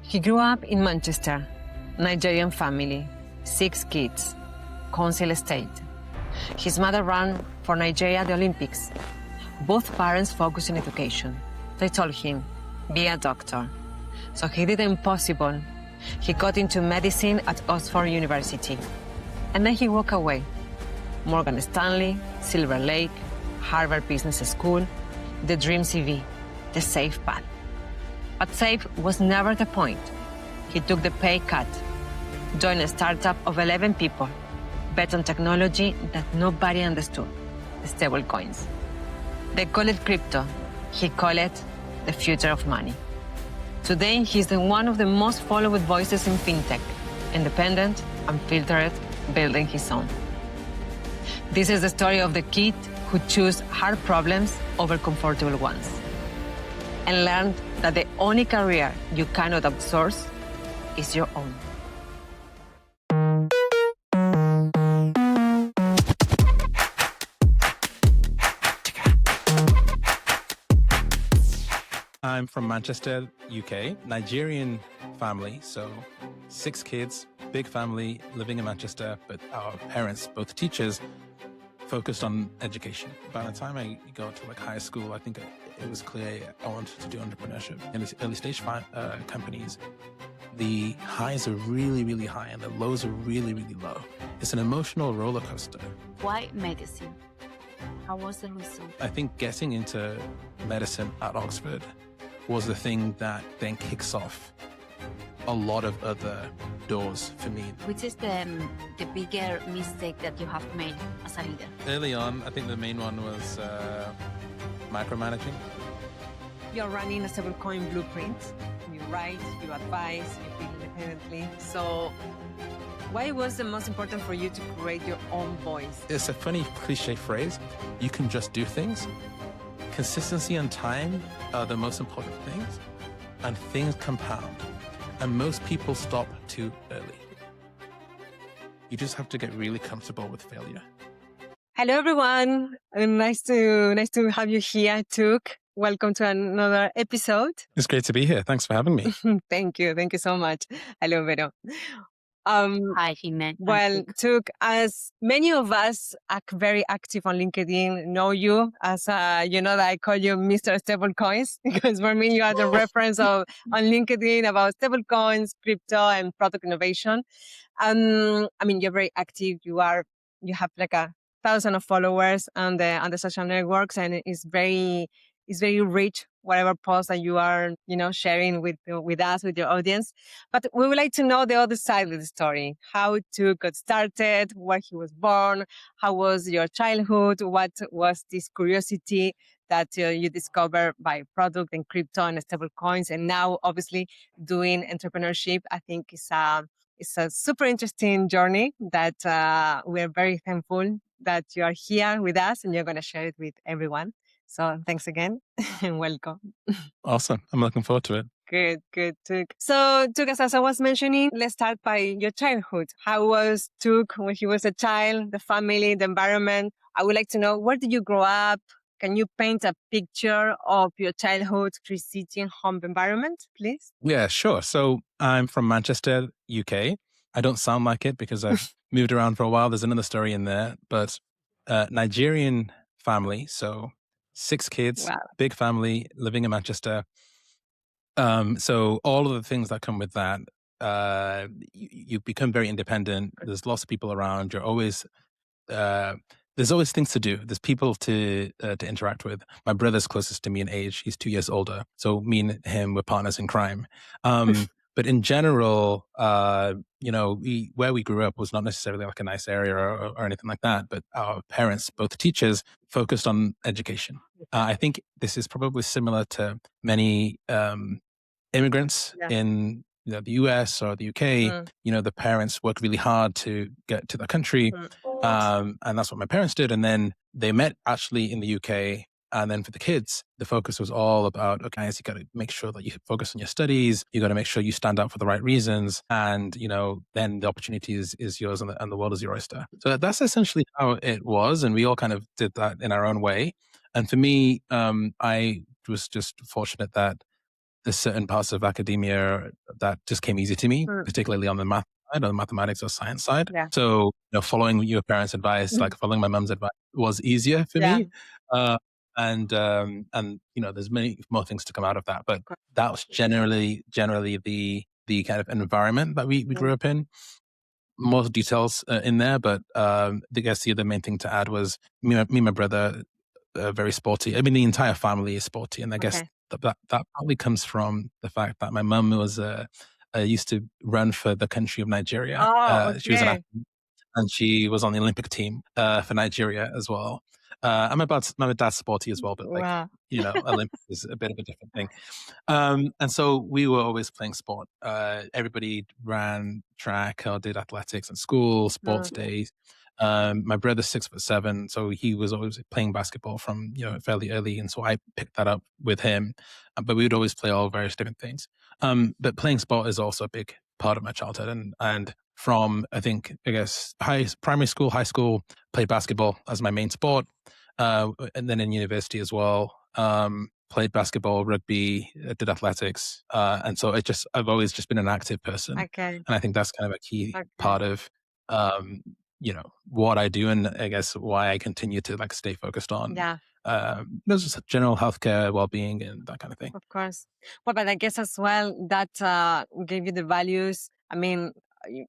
He grew up in Manchester, Nigerian family, 6 kids, council estate. His mother ran for Nigeria the Olympics. Both parents focused on education. They told him, be a doctor. So he did the impossible. He got into medicine at Oxford University. And then he walked away. Morgan Stanley, Silver Lake, Harvard Business School, the dream CV, the safe path. But safe was never the point. He took the pay cut, joined a startup of 11 people, bet on technology that nobody understood, the stablecoins. They call it crypto. He called it the future of money. Today, he's one of the most followed voices in FinTech, independent, unfiltered, building his own. This is the story of the kid who chose hard problems over comfortable ones and learned that the only career you cannot outsource is your own. I'm from Manchester, UK, Nigerian family, so 6 kids, big family, living in Manchester, but our parents, both teachers, focused on education. By the time I got to high school, I think it was clear I wanted to do entrepreneurship. In the early stage companies, the highs are really, really high and the lows are really, really low. It's an emotional roller coaster. Why medicine? How was the result? I think getting into medicine at Oxford was the thing that then kicks off a lot of other doors for me. Which is the bigger mistake that you have made as a leader? Early on, I think the main one was micromanaging. You're running a stablecoin blueprint. You write, you advise, you think independently. So why was the most important for you to create your own voice? It's a funny cliche phrase. You can just do things. Consistency and time are the most important things, and things compound. And most people stop too early. You just have to get really comfortable with failure. Hello, everyone. Nice to have you here, Chuk. Welcome to another episode. It's great to be here. Thanks for having me. Thank you so much. Hello, Vero. Hi, Jimena. Well, Chuk, as many of us are very active on LinkedIn, know you as, you know that I call you Mr. Stablecoins, because for me, you are the reference on LinkedIn about stablecoins, crypto, and product innovation. I mean, you're very active. You have like 1,000 of followers on the social networks, and it's very rich, whatever post that you are, sharing with us, with your audience. But we would like to know the other side of the story, how Chuk got started, where he was born, how was your childhood, what was this curiosity that you discovered by product and crypto and stable coins, and now obviously doing entrepreneurship. I think it's a super interesting journey that we're very thankful that you are here with us and you're going to share it with everyone. So thanks again and welcome. Awesome. I'm looking forward to it. Good, Chuk. So, Chuk, as I was mentioning, let's start by your childhood. How was Chuk when he was a child, the family, the environment? I would like to know, where did you grow up? Can you paint a picture of your childhood, Chris City and home environment, please? Yeah, sure. So I'm from Manchester, UK. I don't sound like it because I've moved around for a while. There's another story in there, but Nigerian family. So 6 kids, Wow. Big family, living in Manchester. So all of the things that come with that, you become very independent. There's lots of people around. You're always, there's always things to do. There's people to interact with. My brother's closest to me in age. He's 2 years older. So me and him were partners in crime. But in general, where we grew up was not necessarily like a nice area or anything like that. But our parents, both teachers, focused on education. I think this is probably similar to many immigrants in the US or the UK. The parents worked really hard to get to the country. And that's what my parents did. And then they met actually in the UK. And then for the kids, the focus was all about, okay, you got to make sure that you focus on your studies. You got to make sure you stand out for the right reasons. And, then the opportunity is yours and the world is your oyster. So that's essentially how it was. And we all kind of did that in our own way. And for me, I was just fortunate that there's certain parts of academia that just came easy to me, particularly on the math side, on the mathematics or science side. Yeah. So, following your parents' advice, like following my mum's advice, was easier for me. And there's many more things to come out of that, but that was generally the kind of environment that we grew up in. More details in there, but I guess the other main thing to add was me and my brother are very sporty. I mean, the entire family is sporty, and I guess that probably comes from the fact that my mum was used to run for the country of Nigeria. She was an athlete, and she was on the Olympic team for Nigeria as well. I'm my dad's sporty as well, but Olympics is a bit of a different thing. And so we were always playing sport. Everybody ran track or did athletics at school, sports days. My brother's 6'7", so he was always playing basketball from fairly early, and so I picked that up with him. But we would always play all various different things. But playing sport is also a big part of my childhood, and from I guess primary school, high school, played basketball as my main sport, and then in university as well. Played basketball, rugby, did athletics, and so I've always just been an active person, and I think that's kind of a key part of what I do, and I guess why I continue to stay focused on just general healthcare, well-being, and that kind of thing. Of course. Well, but I guess as well that gave you the values. I mean,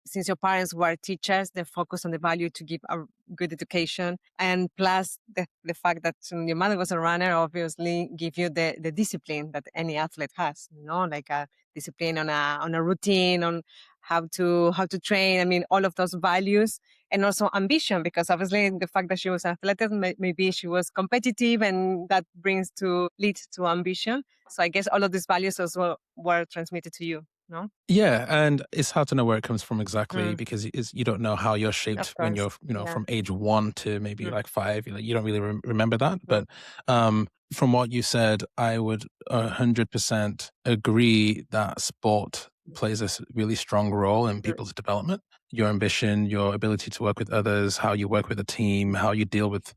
since your parents were teachers, they focused on the value to give a good education, and plus the fact that your mother was a runner obviously give you the discipline that any athlete has, like a discipline on a routine, on how to train. I mean, all of those values, and also ambition, because obviously the fact that she was an athlete, maybe she was competitive, and that leads to ambition. So I guess all of these values also were transmitted to you. No? Yeah, and it's hard to know where it comes from exactly, because you don't know how you're shaped when you're from age 1 to maybe 5. You don't really remember that. But from what you said, I would 100% agree that sport plays a really strong role in people's development. Your ambition, your ability to work with others, how you work with a team, how you deal with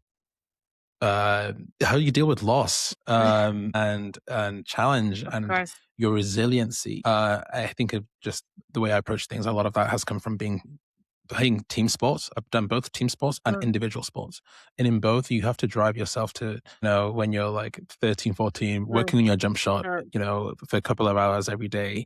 loss and challenge, and your resiliency. I think of just the way I approach things. A lot of that has come from playing team sports. I've done both team sports and individual sports. And in both, you have to drive yourself to, when you're 13, 14, working on your jump shot, for a couple of hours every day,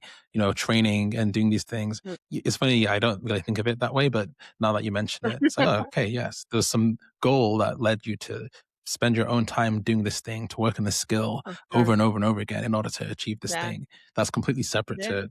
training and doing these things. It's funny, I don't really think of it that way, but now that you mention it, it's like, okay, yes, there's some goal that led you to spend your own time doing this thing, to work on this skill over and over and over again in order to achieve this thing that's completely separate to,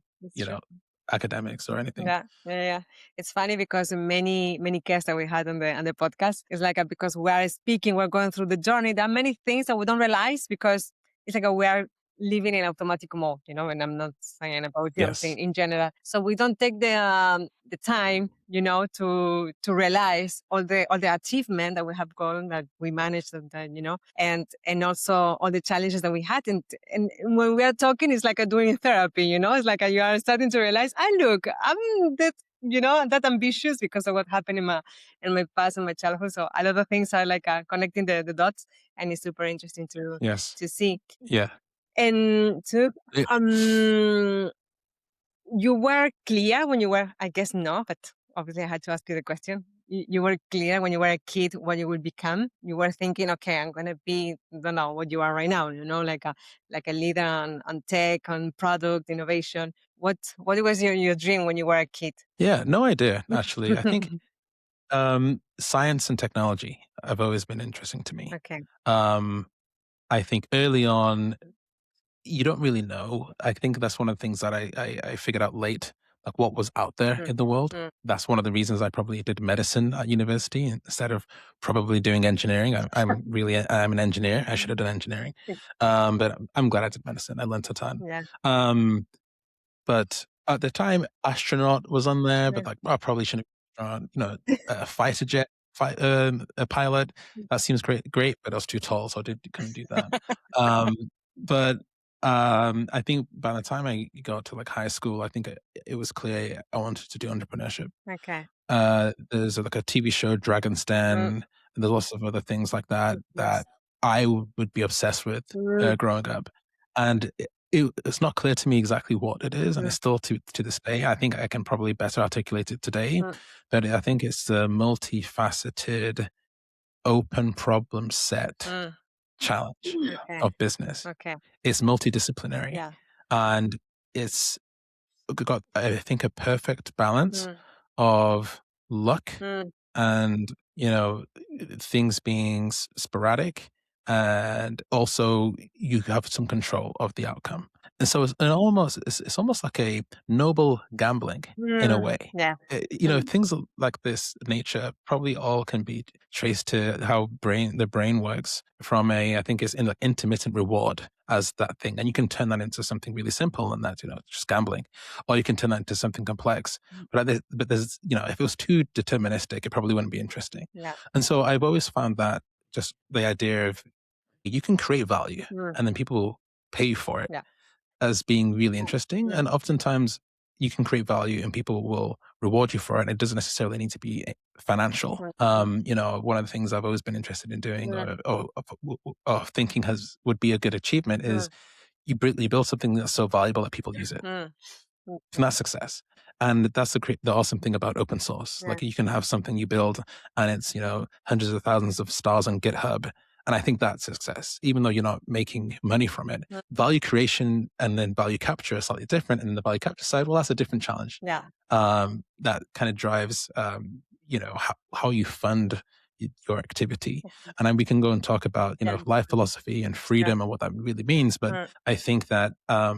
academics or anything. Yeah. It's funny because many guests that we had on the podcast, it's because we are speaking, we're going through the journey. There are many things that we don't realize because it's we are living in automatic mode, and I'm not saying about you, I'm saying in general. So we don't take the time, to realize all the achievement that we have gotten, that we managed, and also all the challenges that we had. And when we are talking, it's like doing therapy, it's like you are starting to realize, look, I'm that ambitious because of what happened in my past and my childhood. So a lot of things are connecting the dots, and it's super interesting to see. Yeah. And so, you were clear when you were, I guess no, but obviously I had to ask you the question. You were clear when you were a kid what you would become. You were thinking, okay, I'm going to be, don't know what you are right now, like a leader on tech, on product innovation. What was your dream when you were a kid? Yeah, no idea, actually. I think science and technology have always been interesting to me. Okay. I think early on, you don't really know. I think that's one of the things that I figured out late, what was out there in the world. That's one of the reasons I probably did medicine at university instead of probably doing engineering. I'm an engineer. I should have done engineering. But I'm glad I did medicine. I learned a ton. Yeah. But at the time, astronaut was on there, but I probably shouldn't have drawn, a fighter jet, a pilot. That seems great, but I was too tall, so I couldn't do that. But I think by the time I got to high school, I think it was clear I wanted to do entrepreneurship. Okay. There's a TV show, Dragon's Den, and there's lots of other things like that that I would be obsessed with growing up. And it's not clear to me exactly what it is, and it's still to this day. I think I can probably better articulate it today, but I think it's the multifaceted, open problem set challenge of business. Okay. It's multidisciplinary, Yeah. and it's got, I think, a perfect balance of luck and, you know, things being sporadic, and also you have some control of the outcome. And so it's almost like a noble gambling in a way. Yeah. You know, things like this nature probably all can be traced to how the brain works from I think it's in like intermittent reward as that thing. And you can turn that into something really simple, and that's, you know, just gambling, or you can turn that into something complex. But there's, you know, if it was too deterministic, it probably wouldn't be interesting. Yeah. And so I've always found that just the idea of you can create value and then people will pay you for it as being really interesting. And oftentimes you can create value and people will reward you for it. And it doesn't necessarily need to be financial. You know, one of the things I've always been interested in doing or thinking would be a good achievement is you build something that's so valuable that people use it. And that's success. And that's the awesome thing about open source. Like you can have something you build and it's, you know, hundreds of thousands of stars on GitHub. And I think that's success, even though you're not making money from it. Value creation and then value capture are slightly different. And the value capture side, well, that's a different challenge. Yeah. That kind of drives, you know, how you fund your activity. And then we can go and talk about, you know, life philosophy and freedom and what that really means. But I think that at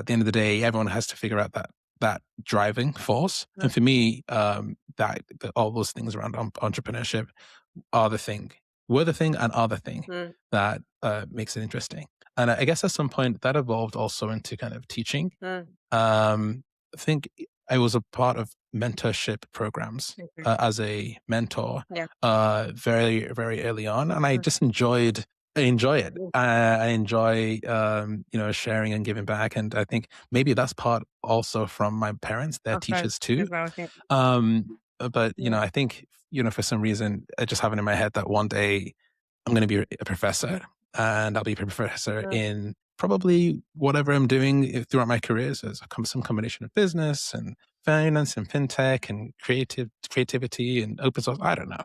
the end of the day, everyone has to figure out that driving force. And for me, that all those things around entrepreneurship are the thing, were the thing, and are the thing that makes it interesting. And I guess at some point that evolved also into kind of teaching. I think I was a part of mentorship programs as a mentor very, very early on, and I just enjoy it. I enjoy, you know, sharing and giving back. And I think maybe that's part also from my parents. They're teachers too. But, you know, I think, you know, for some reason, I just have it in my head that one day I'm going to be a professor, and I'll be a professor in probably whatever I'm doing throughout my career. So it's some combination of business and finance and FinTech and creativity and open source. I don't know.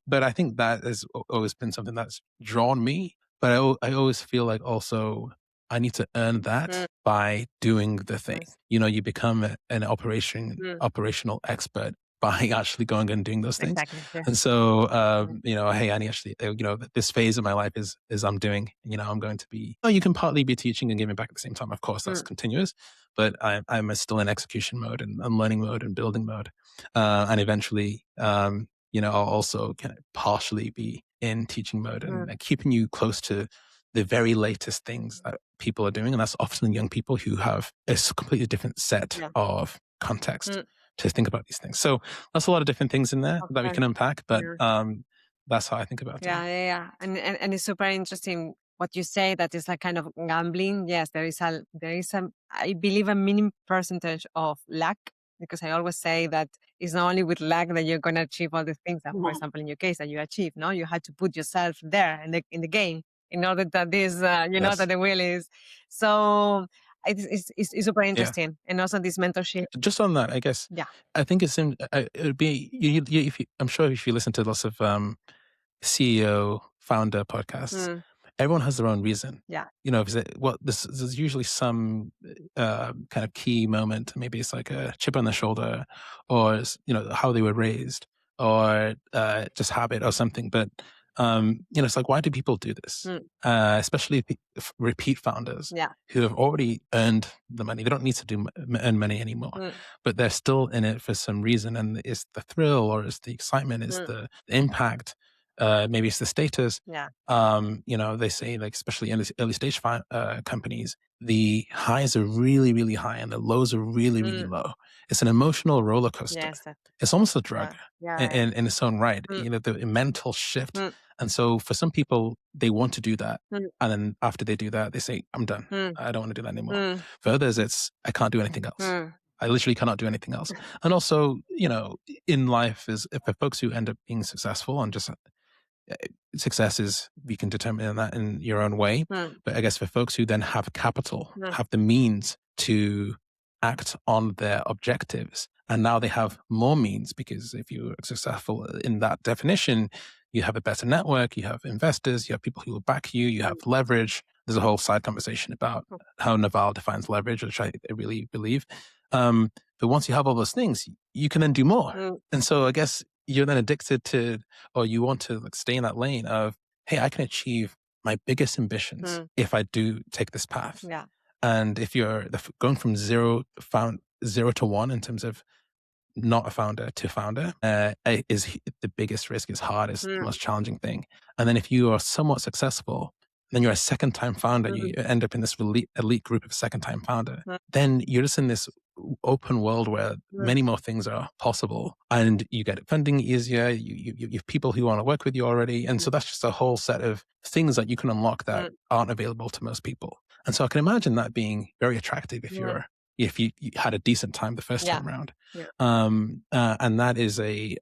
But I think that has always been something that's drawn me. But I always feel like also I need to earn that by doing the thing. You know, you become an operational expert by actually going and doing those things. Exactly. And so, you know, hey, Annie, actually, you know, this phase of my life is I'm doing, you know, I'm going to be, you can partly be teaching and giving back at the same time. Of course, that's continuous, but I'm still in execution mode and learning mode and building mode. And eventually, you know, I'll also kind of partially be in teaching mode and keeping you close to the very latest things that people are doing. And that's often young people who have a completely different set of context to think about these things. So that's a lot of different things in there that we can unpack, but that's how I think about it. Yeah. And it's super interesting what you say, that is like kind of gambling. Yes, there is I believe a minimum percentage of luck, because I always say that it's not only with luck that you're going to achieve all the things that, for example, in your case, that you achieve. No, you had to put yourself there in the game in order that this, you know, that the wheel is. So it's super interesting. And also this mentorship. Just on that, I guess. Yeah. I think it would be, I'm sure if you listen to lots of CEO founder podcasts, everyone has their own reason. Yeah. You know, there's usually some kind of key moment. Maybe it's like a chip on the shoulder, or, you know, how they were raised, or just habit or something. But you know, it's like, why do people do this? Especially repeat founders who have already earned the money. They don't need to earn money anymore, but they're still in it for some reason. And it's the thrill, or it's the excitement, it's the impact. Maybe it's the status. You know, they say, like, especially in early stage companies, the highs are really, really high and the lows are really, really low. It's an emotional roller coaster. Yes, it's almost a drug in its own right. You know, the mental shift. And so for some people, they want to do that. And then after they do that, they say, I'm done. I don't want to do that anymore. For others, it's, I can't do anything else. I literally cannot do anything else. And also, you know, in life, for folks who end up being successful and just success is, you can determine that in your own way. But I guess for folks who then have capital, have the means to act on their objectives, and now they have more means, because if you're successful in that definition, you have a better network, you have investors, you have people who will back you, you have leverage. There's a whole side conversation about how Naval defines leverage, which I really believe. But once you have all those things, you can then do more. And so I guess you're then addicted to, or you want to stay in that lane of, hey, I can achieve my biggest ambitions if I do take this path. Yeah. And if you're going from zero to one in terms of not a founder to founder, is the biggest risk, is hard, is the most challenging thing. And then if you are somewhat successful, then you're a second-time founder, you end up in this elite group of second-time founder, then you're just in this open world where many more things are possible, and you get funding easier, you have people who want to work with you already. And so that's just a whole set of things that you can unlock that aren't available to most people. And so I can imagine that being very attractive if you had a decent time the first time around. And that is an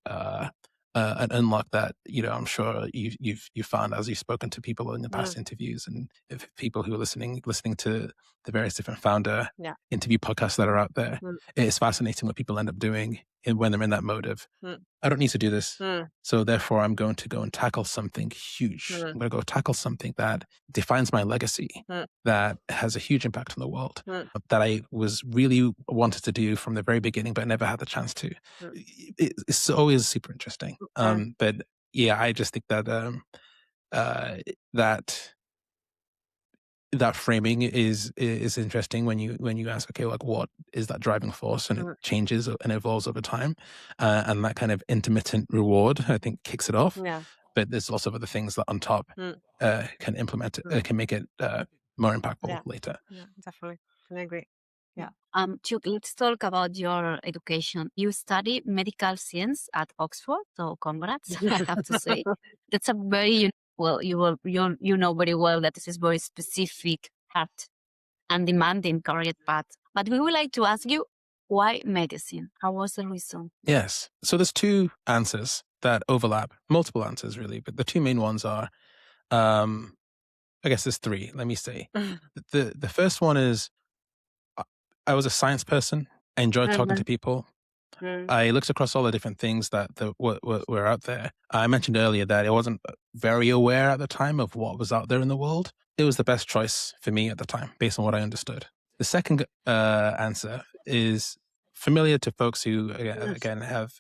unlock that, I'm sure you've found as you've spoken to people in the past interviews, and if people who are listening to the various different founder interview podcasts that are out there. It's fascinating what people end up doing when they're in that mode of, I don't need to do this, so therefore I'm going to go and tackle something huge. I'm going to go tackle something that defines my legacy, that has a huge impact on the world, that I was really wanted to do from the very beginning, but never had the chance to. It's always super interesting. But yeah, I just think that that framing is interesting when you ask, okay, like, what is that driving force, and it changes and evolves over time, and that kind of intermittent reward, I think, kicks it off. But there's lots of other things that on top can implement it, can make it more impactful later. Definitely, I agree. Chuk, let's talk about your education. You study medical science at Oxford, so congrats, I have to say. That's a very, you know very well that this is very specific, hard, and demanding career path. But we would like to ask you, why medicine? How was the reason? Yes. So there's two answers that overlap, multiple answers really, but the two main ones are, I guess there's three, let me say. The first one is, I was a science person. I enjoyed talking to people. I looked across all the different things that were out there. I mentioned earlier that I wasn't very aware at the time of what was out there in the world. It was the best choice for me at the time, based on what I understood. The second answer is familiar to folks who, again have,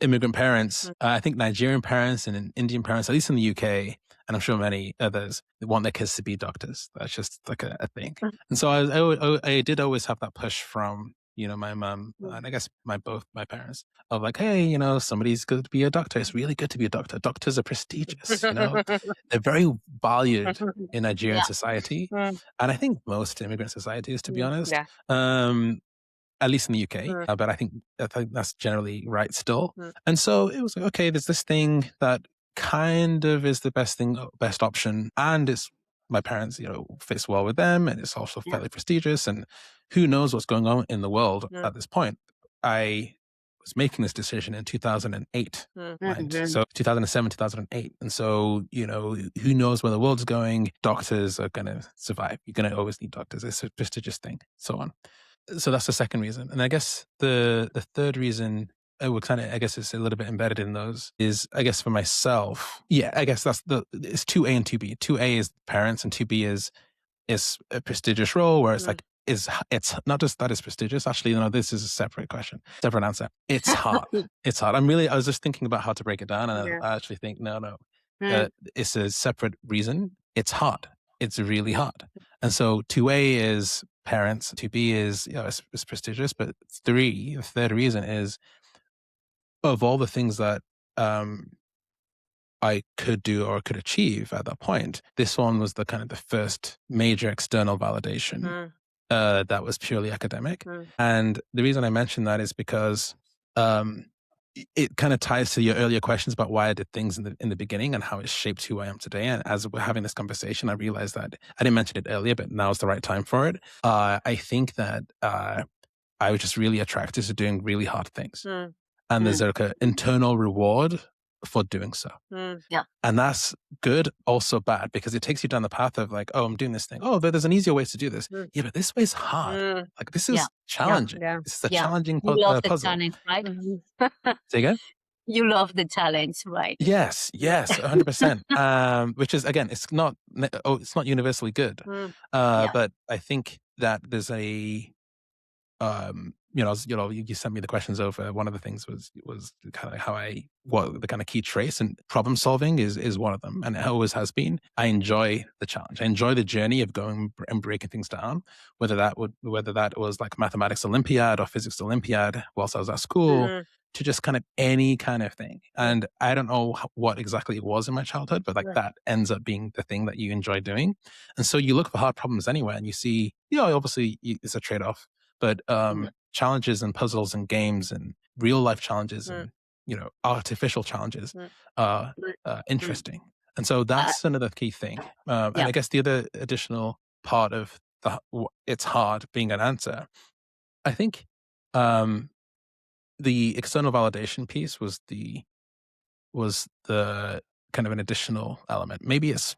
immigrant parents. I think Nigerian parents and Indian parents, at least in the UK, and I'm sure many others, want their kids to be doctors. That's just like a thing. And so I did always have that push from, my mom and I guess both my parents, of like, hey, somebody's good to be a doctor. It's really good to be a doctor. Doctors are prestigious, They're very valued in Nigerian society. And I think most immigrant societies, to be honest. At least in the UK, but I think that's generally right still. And so it was like, okay, there's this thing that kind of is the best option, and it's my parents, fits well with them, and it's also fairly prestigious, and who knows what's going on in the world at this point. I was making this decision in 2008, right? So 2007, 2008. And so, who knows where the world's going? Doctors are going to survive. You're going to always need doctors. It's a prestigious thing, so on. So that's the second reason. And I guess the third reason, I guess it's a little bit embedded in those, is, I guess for myself, I guess it's 2A and 2B. 2A is parents, and 2B is a prestigious role, where it's like, it's not just that it's prestigious. Actually, this is a separate answer. It's hard. It's hard. I was just thinking about how to break it down, and I actually think, no, it's a separate reason. It's hard. It's really hard. And so 2A is parents, 2B is, it's prestigious, but the third reason is, of all the things that I could do or could achieve at that point, this one was the kind of the first major external validation that was purely academic. And the reason I mention that is because it kind of ties to your earlier questions about why I did things in the beginning and how it shaped who I am today. And as we're having this conversation, I realized that I didn't mention it earlier, but now is the right time for it. I think that I was just really attracted to doing really hard things. And there's like an internal reward for doing so. Yeah. And that's good, also bad, because it takes you down the path of like, oh, I'm doing this thing. Oh, there's an easier way to do this. Yeah, but this way is hard. Like, this is challenging. Yeah. This is a challenging You love the puzzle. challenge, right? Say again? You love the challenge, right? Yes, 100%. Which is, again, it's not universally good. But I think that there's a, you sent me the questions over. One of the things was kind of what the kind of key traits, and problem solving is one of them, and it always has been. I enjoy the challenge. I enjoy the journey of going and breaking things down, whether that was like mathematics Olympiad or physics Olympiad whilst I was at school, to just kind of any kind of thing. And I don't know what exactly it was in my childhood, but like that ends up being the thing that you enjoy doing. And so you look for hard problems anywhere, and you see, obviously it's a trade-off. But challenges and puzzles and games and real life challenges and artificial challenges are interesting. And so that's another key thing. And I guess the other additional part of it's hard being an answer, I think the external validation piece was the kind of an additional element. Maybe it's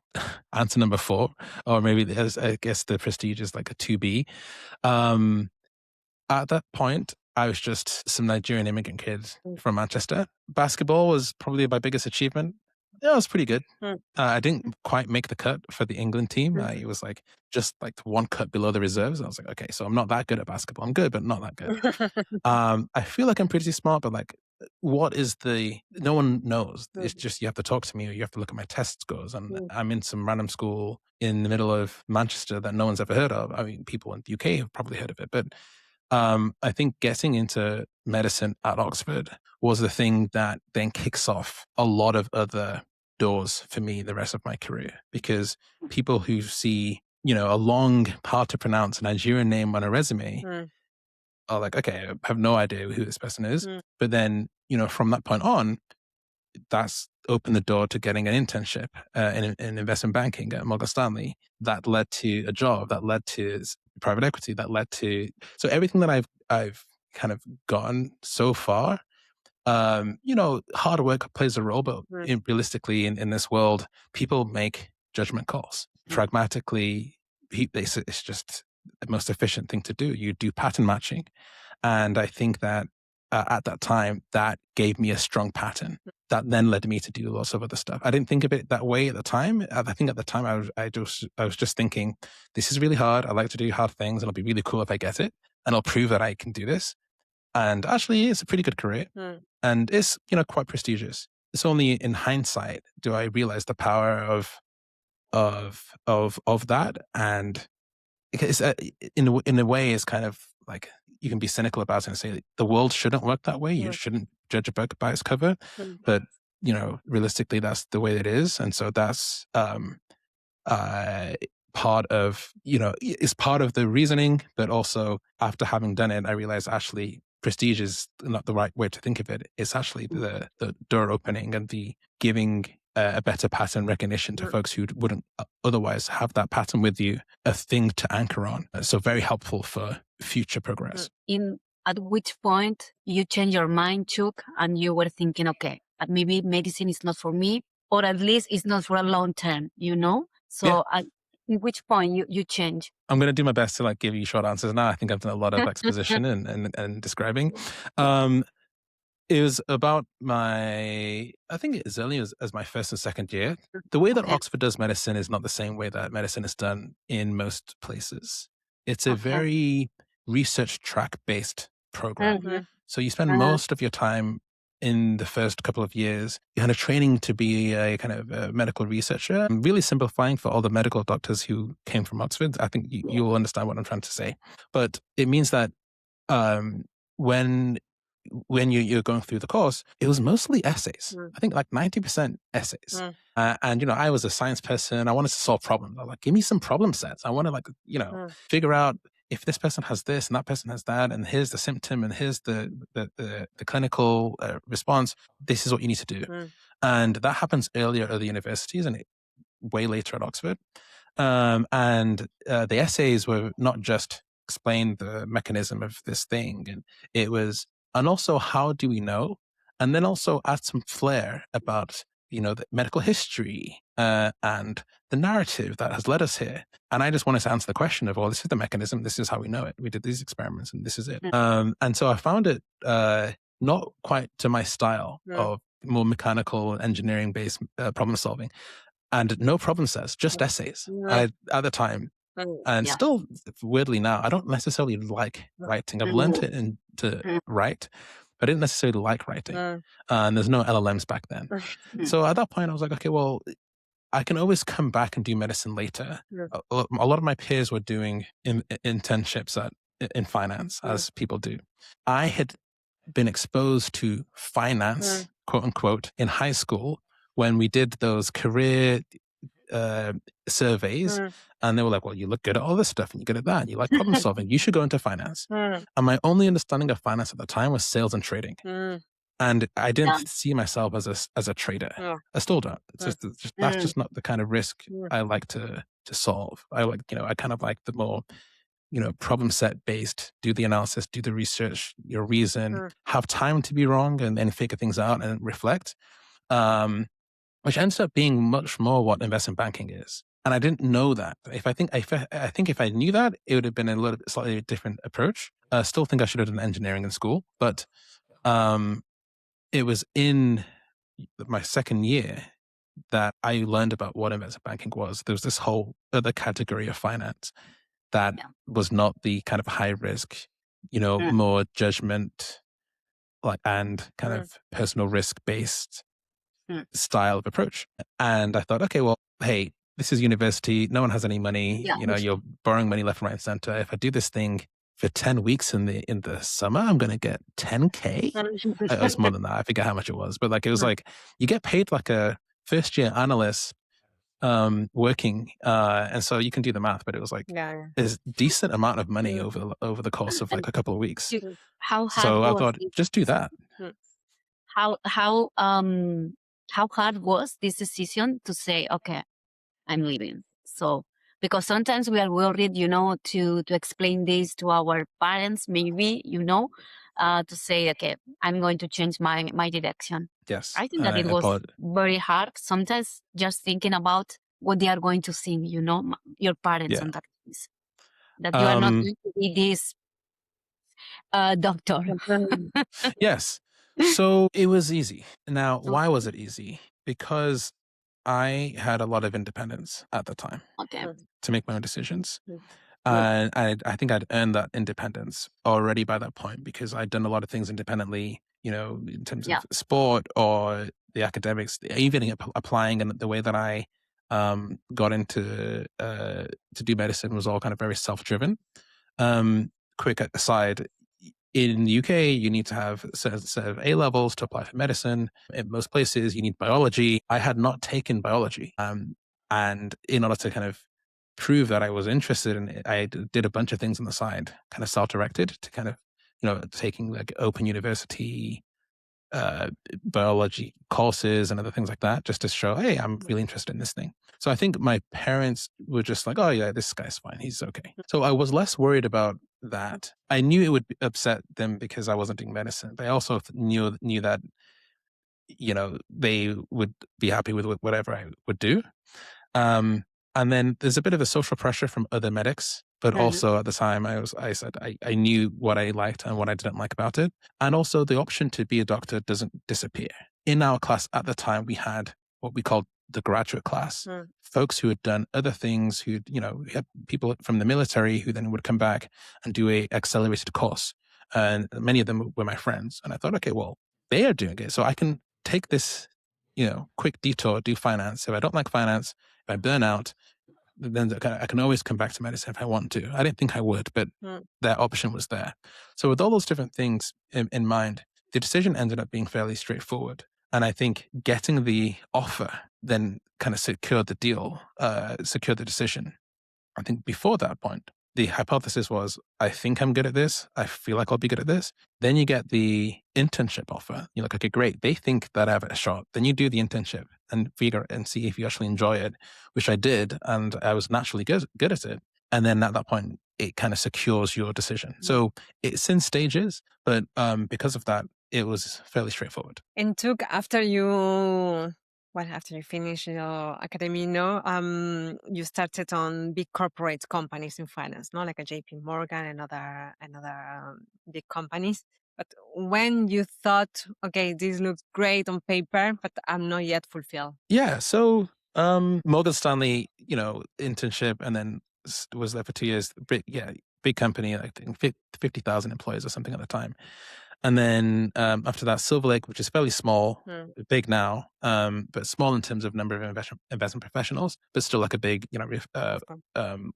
answer number 4, or maybe I guess the prestige is like a 2B. At that point, I was just some Nigerian immigrant kid from Manchester. Basketball was probably my biggest achievement. Yeah, it was pretty good. I didn't quite make the cut for the England team. It was like just like one cut below the reserves. I was like, okay, so I'm not that good at basketball. I'm good, but not that good. I feel like I'm pretty smart, but like, no one knows. It's just, you have to talk to me, or you have to look at my test scores. And I'm in some random school in the middle of Manchester that no one's ever heard of. I mean, people in the UK have probably heard of it, but I think getting into medicine at Oxford was the thing that then kicks off a lot of other doors for me the rest of my career, because people who see, a long, hard to pronounce Nigerian name on a resume are like, okay, I have no idea who this person is. But then, from that point on, that's opened the door to getting an internship in investment banking at Morgan Stanley. That led to a job, that led to private equity, that led to, so everything that I've kind of gotten so far, hard work plays a role, but realistically in this world, people make judgment calls. Pragmatically, it's just the most efficient thing to do. You do pattern matching. And I think that at that time, that gave me a strong pattern that then led me to do lots of other stuff. I didn't think of it that way at the time. I think at the time I was just thinking, this is really hard. I like to do hard things, and it'll be really cool if I get it, and I'll prove that I can do this. And actually, it's a pretty good career, and it's quite prestigious. It's only in hindsight do I realize the power of that. And it's in a way, it's kind of like, you can be cynical about it and say the world shouldn't work that way. You shouldn't judge a book by its cover, but realistically, that's the way it is. And so that's part of it's part of the reasoning. But also, after having done it, I realized actually prestige is not the right way to think of it. It's actually the door opening and the giving a better pattern recognition to folks who wouldn't otherwise have that pattern with you, a thing to anchor on. So very helpful for future progress. At which point you change your mind, Chuk, and you were thinking, okay, maybe medicine is not for me, or at least it's not for a long term, So at which point you change? I'm going to do my best to give you short answers now. I think I've done a lot of exposition and describing. It was about I think as early as my first and second year. The way that Oxford does medicine is not the same way that medicine is done in most places. It's a very research track based program. So you spend most of your time in the first couple of years kind of training to be a kind of a medical researcher. I'm really simplifying for all the medical doctors who came from Oxford. I think you'll understand what I'm trying to say. But it means that when you're going through the course, it was mostly essays. I think 90% essays. And, I was a science person. I wanted to solve problems. I was like, give me some problem sets. I want to figure out if this person has this and that person has that, and here's the symptom and here's the clinical response. This is what you need to do. And that happens earlier at the universities and way later at Oxford. And the essays were not just explain the mechanism of this thing. And it was, and also, how do we know? and then also add some flair about, the medical history and the narrative that has led us here. And I just wanted to answer the question of, well, this is the mechanism. This is how we know it. We did these experiments and this is it. And so I found it not quite to my style of more mechanical engineering based problem solving, and no problem sets, just essays. At the time, and still weirdly now, I don't necessarily like writing. I've learned it to write, but I didn't necessarily like writing. And there's no LLMs back then. So at that point, I was like, okay, well, I can always come back and do medicine later. A lot of my peers were doing internships in finance, as people do. I had been exposed to finance, quote unquote, in high school when we did those career surveys, and they were like, well, you look good at all this stuff and you're good at that. You like problem solving. You should go into finance. And my only understanding of finance at the time was sales and trading. And I didn't see myself as a trader. I still don't. It's that's just not the kind of risk I like to solve. I kind of like the more, problem set based, do the analysis, do the research, your reason, have time to be wrong and then figure things out and reflect. Which ends up being much more what investment banking is. And I didn't know that. I think if I knew that, it would have been a little bit slightly different approach. I still think I should have done engineering in school, but it was in my second year that I learned about what investment banking was. There was this whole other category of finance that was not the kind of high risk, more judgment, and kind of personal risk based style of approach. And I thought, okay, well, hey, this is university. No one has any money. You're borrowing money left, right, and center. If I do this thing for 10 weeks in the summer, I'm going to get 10K. It was more than that. I forget how much it was, but it was like you get paid like a first year analyst working. And so you can do the math, but it was like a decent amount of money over the course of like a couple of weeks. How hard So I was thought, it? just do that. How hard was this decision to say, okay, I'm leaving? So, because sometimes we are worried, to explain this to our parents, maybe, to say, okay, I'm going to change my direction. Yes. I think that it was very hard. Sometimes just thinking about what they are going to think, your parents on that case. That you are not going to be this doctor. Yes. So it was easy. Now, why was it easy? Because I had a lot of independence at the time to make my own decisions. And I think I'd earned that independence already by that point because I'd done a lot of things independently, in terms of sport or the academics, even applying, and the way that I got into to do medicine was all kind of very self-driven. Quick aside, in the UK, you need to have a certain set of A levels to apply for medicine. In most places, you need biology. I had not taken biology. And in order to kind of prove that I was interested in it, I did a bunch of things on the side, kind of self-directed to kind of, taking like open university biology courses and other things like that, just to show, hey, I'm really interested in this thing. So I think my parents were just like, oh yeah, this guy's fine. He's okay. So I was less worried about that. I knew it would upset them because I wasn't doing medicine, but I also knew that, they would be happy with whatever I would do. And then there's a bit of a social pressure from other medics, but also at the time I said I knew what I liked and what I didn't like about it. And also the option to be a doctor doesn't disappear. In our class at the time, we had what we called the graduate class, folks who had done other things, we had people from the military who then would come back and do a accelerated course. And many of them were my friends. And I thought, okay, well, they are doing it. So I can take this, quick detour, do finance. If I don't like finance, if I burn out, then I can always come back to medicine if I want to. I didn't think I would, but that option was there. So with all those different things in mind, the decision ended up being fairly straightforward. And I think getting the offer then kind of secured the deal, secured the decision. I think before that point, the hypothesis was, I think I'm good at this. I feel like I'll be good at this. Then you get the internship offer. You're like, okay, great. They think that I have a shot. Then you do the internship and figure and see if you actually enjoy it, which I did. And I was naturally good at it. And then at that point, it kind of secures your decision. So it's in stages, but because of that, it was fairly straightforward. And Chuk, after you finish your academy, you started on big corporate companies in finance, no, like a JP Morgan and other big companies. But when you thought, okay, this looks great on paper, but I'm not yet fulfilled. Yeah. So Morgan Stanley, internship, and then was there for 2 years. Big company, I think 50,000 employees or something at the time. And then after that, Silver Lake, which is fairly small, big now, but small in terms of number of investment professionals, but still like a big,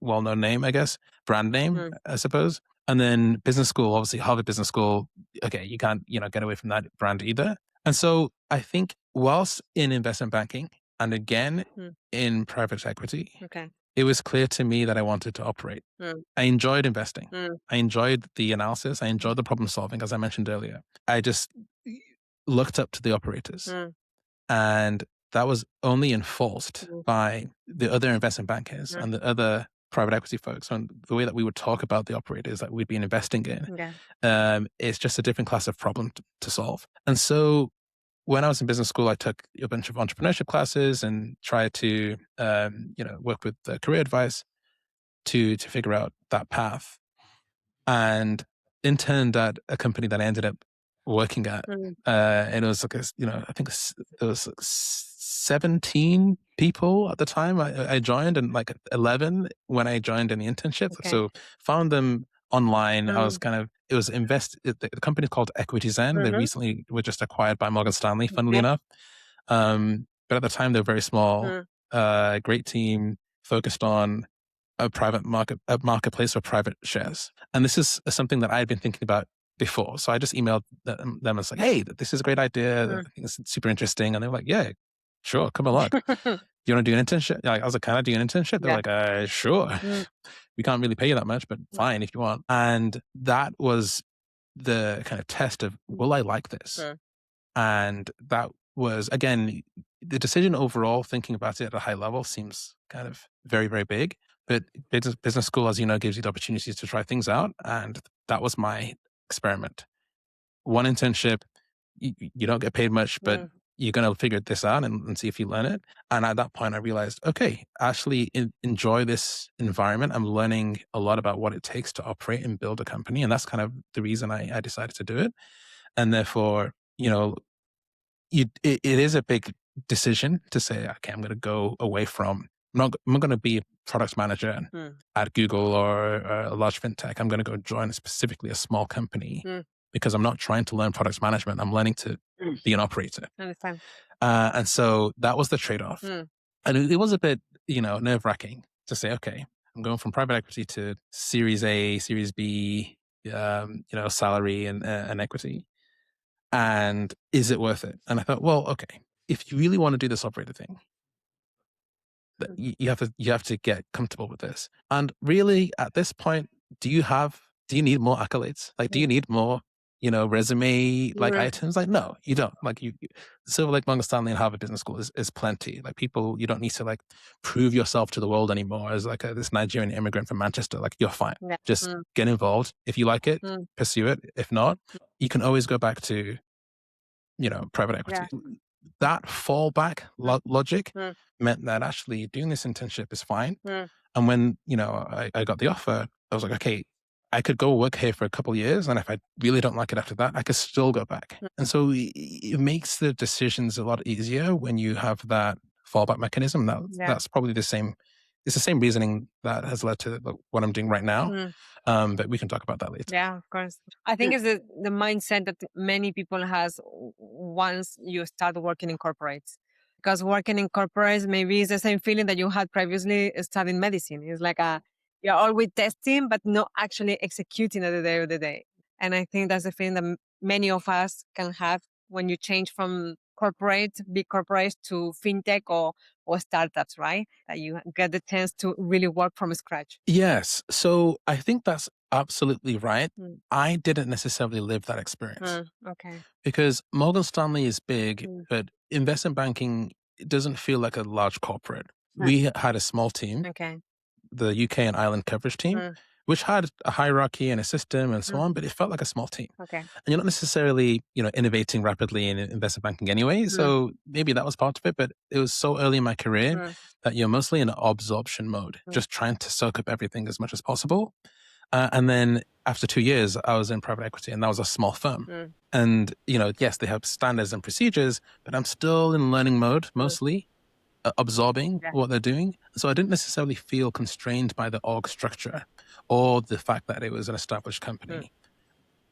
well-known name, I guess, brand name, I suppose. And then business school, obviously Harvard Business School. Okay, you can't, get away from that brand either. And so I think whilst in investment banking and again in private equity, it was clear to me that I wanted to operate. I enjoyed investing. I enjoyed the analysis. I enjoyed the problem solving, as I mentioned earlier. I just looked up to the operators. And that was only enforced by the other investment bankers and the other private equity folks. And the way that we would talk about the operators that we'd been investing in, it's just a different class of problem to solve. And so when I was in business school, I took a bunch of entrepreneurship classes and tried to, work with career advice to figure out that path. And interned at a company that I ended up working at, and it was like I think there was like 17 people at the time I joined, and like 11 when I joined in the internship. So found them online. I was it was the company called Equity Zen. They recently were just acquired by Morgan Stanley, funnily enough. But at the time they were very small, great team focused on a marketplace for private shares. And this is something that I had been thinking about before. So I just emailed them and was like, hey, this is a great idea. I think it's super interesting. And they were like, yeah, sure, come along. You want to do an internship? I was like, can I do an internship? They're like, sure. We can't really pay you that much, but fine if you want. And that was the kind of test of, will I like this? And that was, again, the decision overall, thinking about it at a high level, seems kind of very, very big. But business school, as you know, gives you the opportunities to try things out. And that was my experiment. One internship, you don't get paid much, but you're going to figure this out and see if you learn it. And at that point, I realized, okay, actually enjoy this environment. I'm learning a lot about what it takes to operate and build a company. And that's kind of the reason I decided to do it. And therefore, it is a big decision to say, okay, I'm going to go away from, I'm not going to be a product manager at Google or a large FinTech. I'm going to go join specifically a small company because I'm not trying to learn product management. I'm learning to be an operator. Understand. And so that was the trade-off. And it was a bit, nerve-wracking to say, okay, I'm going from private equity to Series A, Series B, salary and equity. And is it worth it? And I thought, well, okay, if you really want to do this operator thing, you have to get comfortable with this. And really, at this point, do you need more accolades? Like, do you need more, resume items? Like, no, you don't. Like, Silver Lake, Morgan Stanley, and Harvard Business School is plenty. Like, people, you don't need to prove yourself to the world anymore as this Nigerian immigrant from Manchester. Like, you're fine. Just get involved. If you like it, pursue it. If not, you can always go back to, private equity. That fallback logic meant that actually doing this internship is fine. And when, I got the offer, I was like, okay, I could go work here for a couple of years. And if I really don't like it after that, I could still go back. And so it makes the decisions a lot easier when you have that fallback mechanism. That's probably the same. It's the same reasoning that has led to what I'm doing right now. But we can talk about that later. Yeah, of course. I think it's the mindset that many people has once you start working in corporates. Because working in corporates maybe is the same feeling that you had previously studying medicine. It's like you're always testing, but not actually executing at the day of the day. And I think that's the feeling that many of us can have when you change from big corporates to FinTech or startups, right? That you get the chance to really work from scratch. Yes. So I think that's absolutely right. I didn't necessarily live that experience. Okay. Because Morgan Stanley is big, but investment banking doesn't feel like a large corporate. We had a small team, the UK and Ireland coverage team, which had a hierarchy and a system and so on, but it felt like a small team. Okay. And you're not necessarily, innovating rapidly in investment banking anyway. So maybe that was part of it, but it was so early in my career that you're mostly in absorption mode, just trying to soak up everything as much as possible. And then after 2 years, I was in private equity, and that was a small firm. And, yes, they have standards and procedures, but I'm still in learning mode, mostly absorbing what they're doing. So I didn't necessarily feel constrained by the org structure or the fact that it was an established company.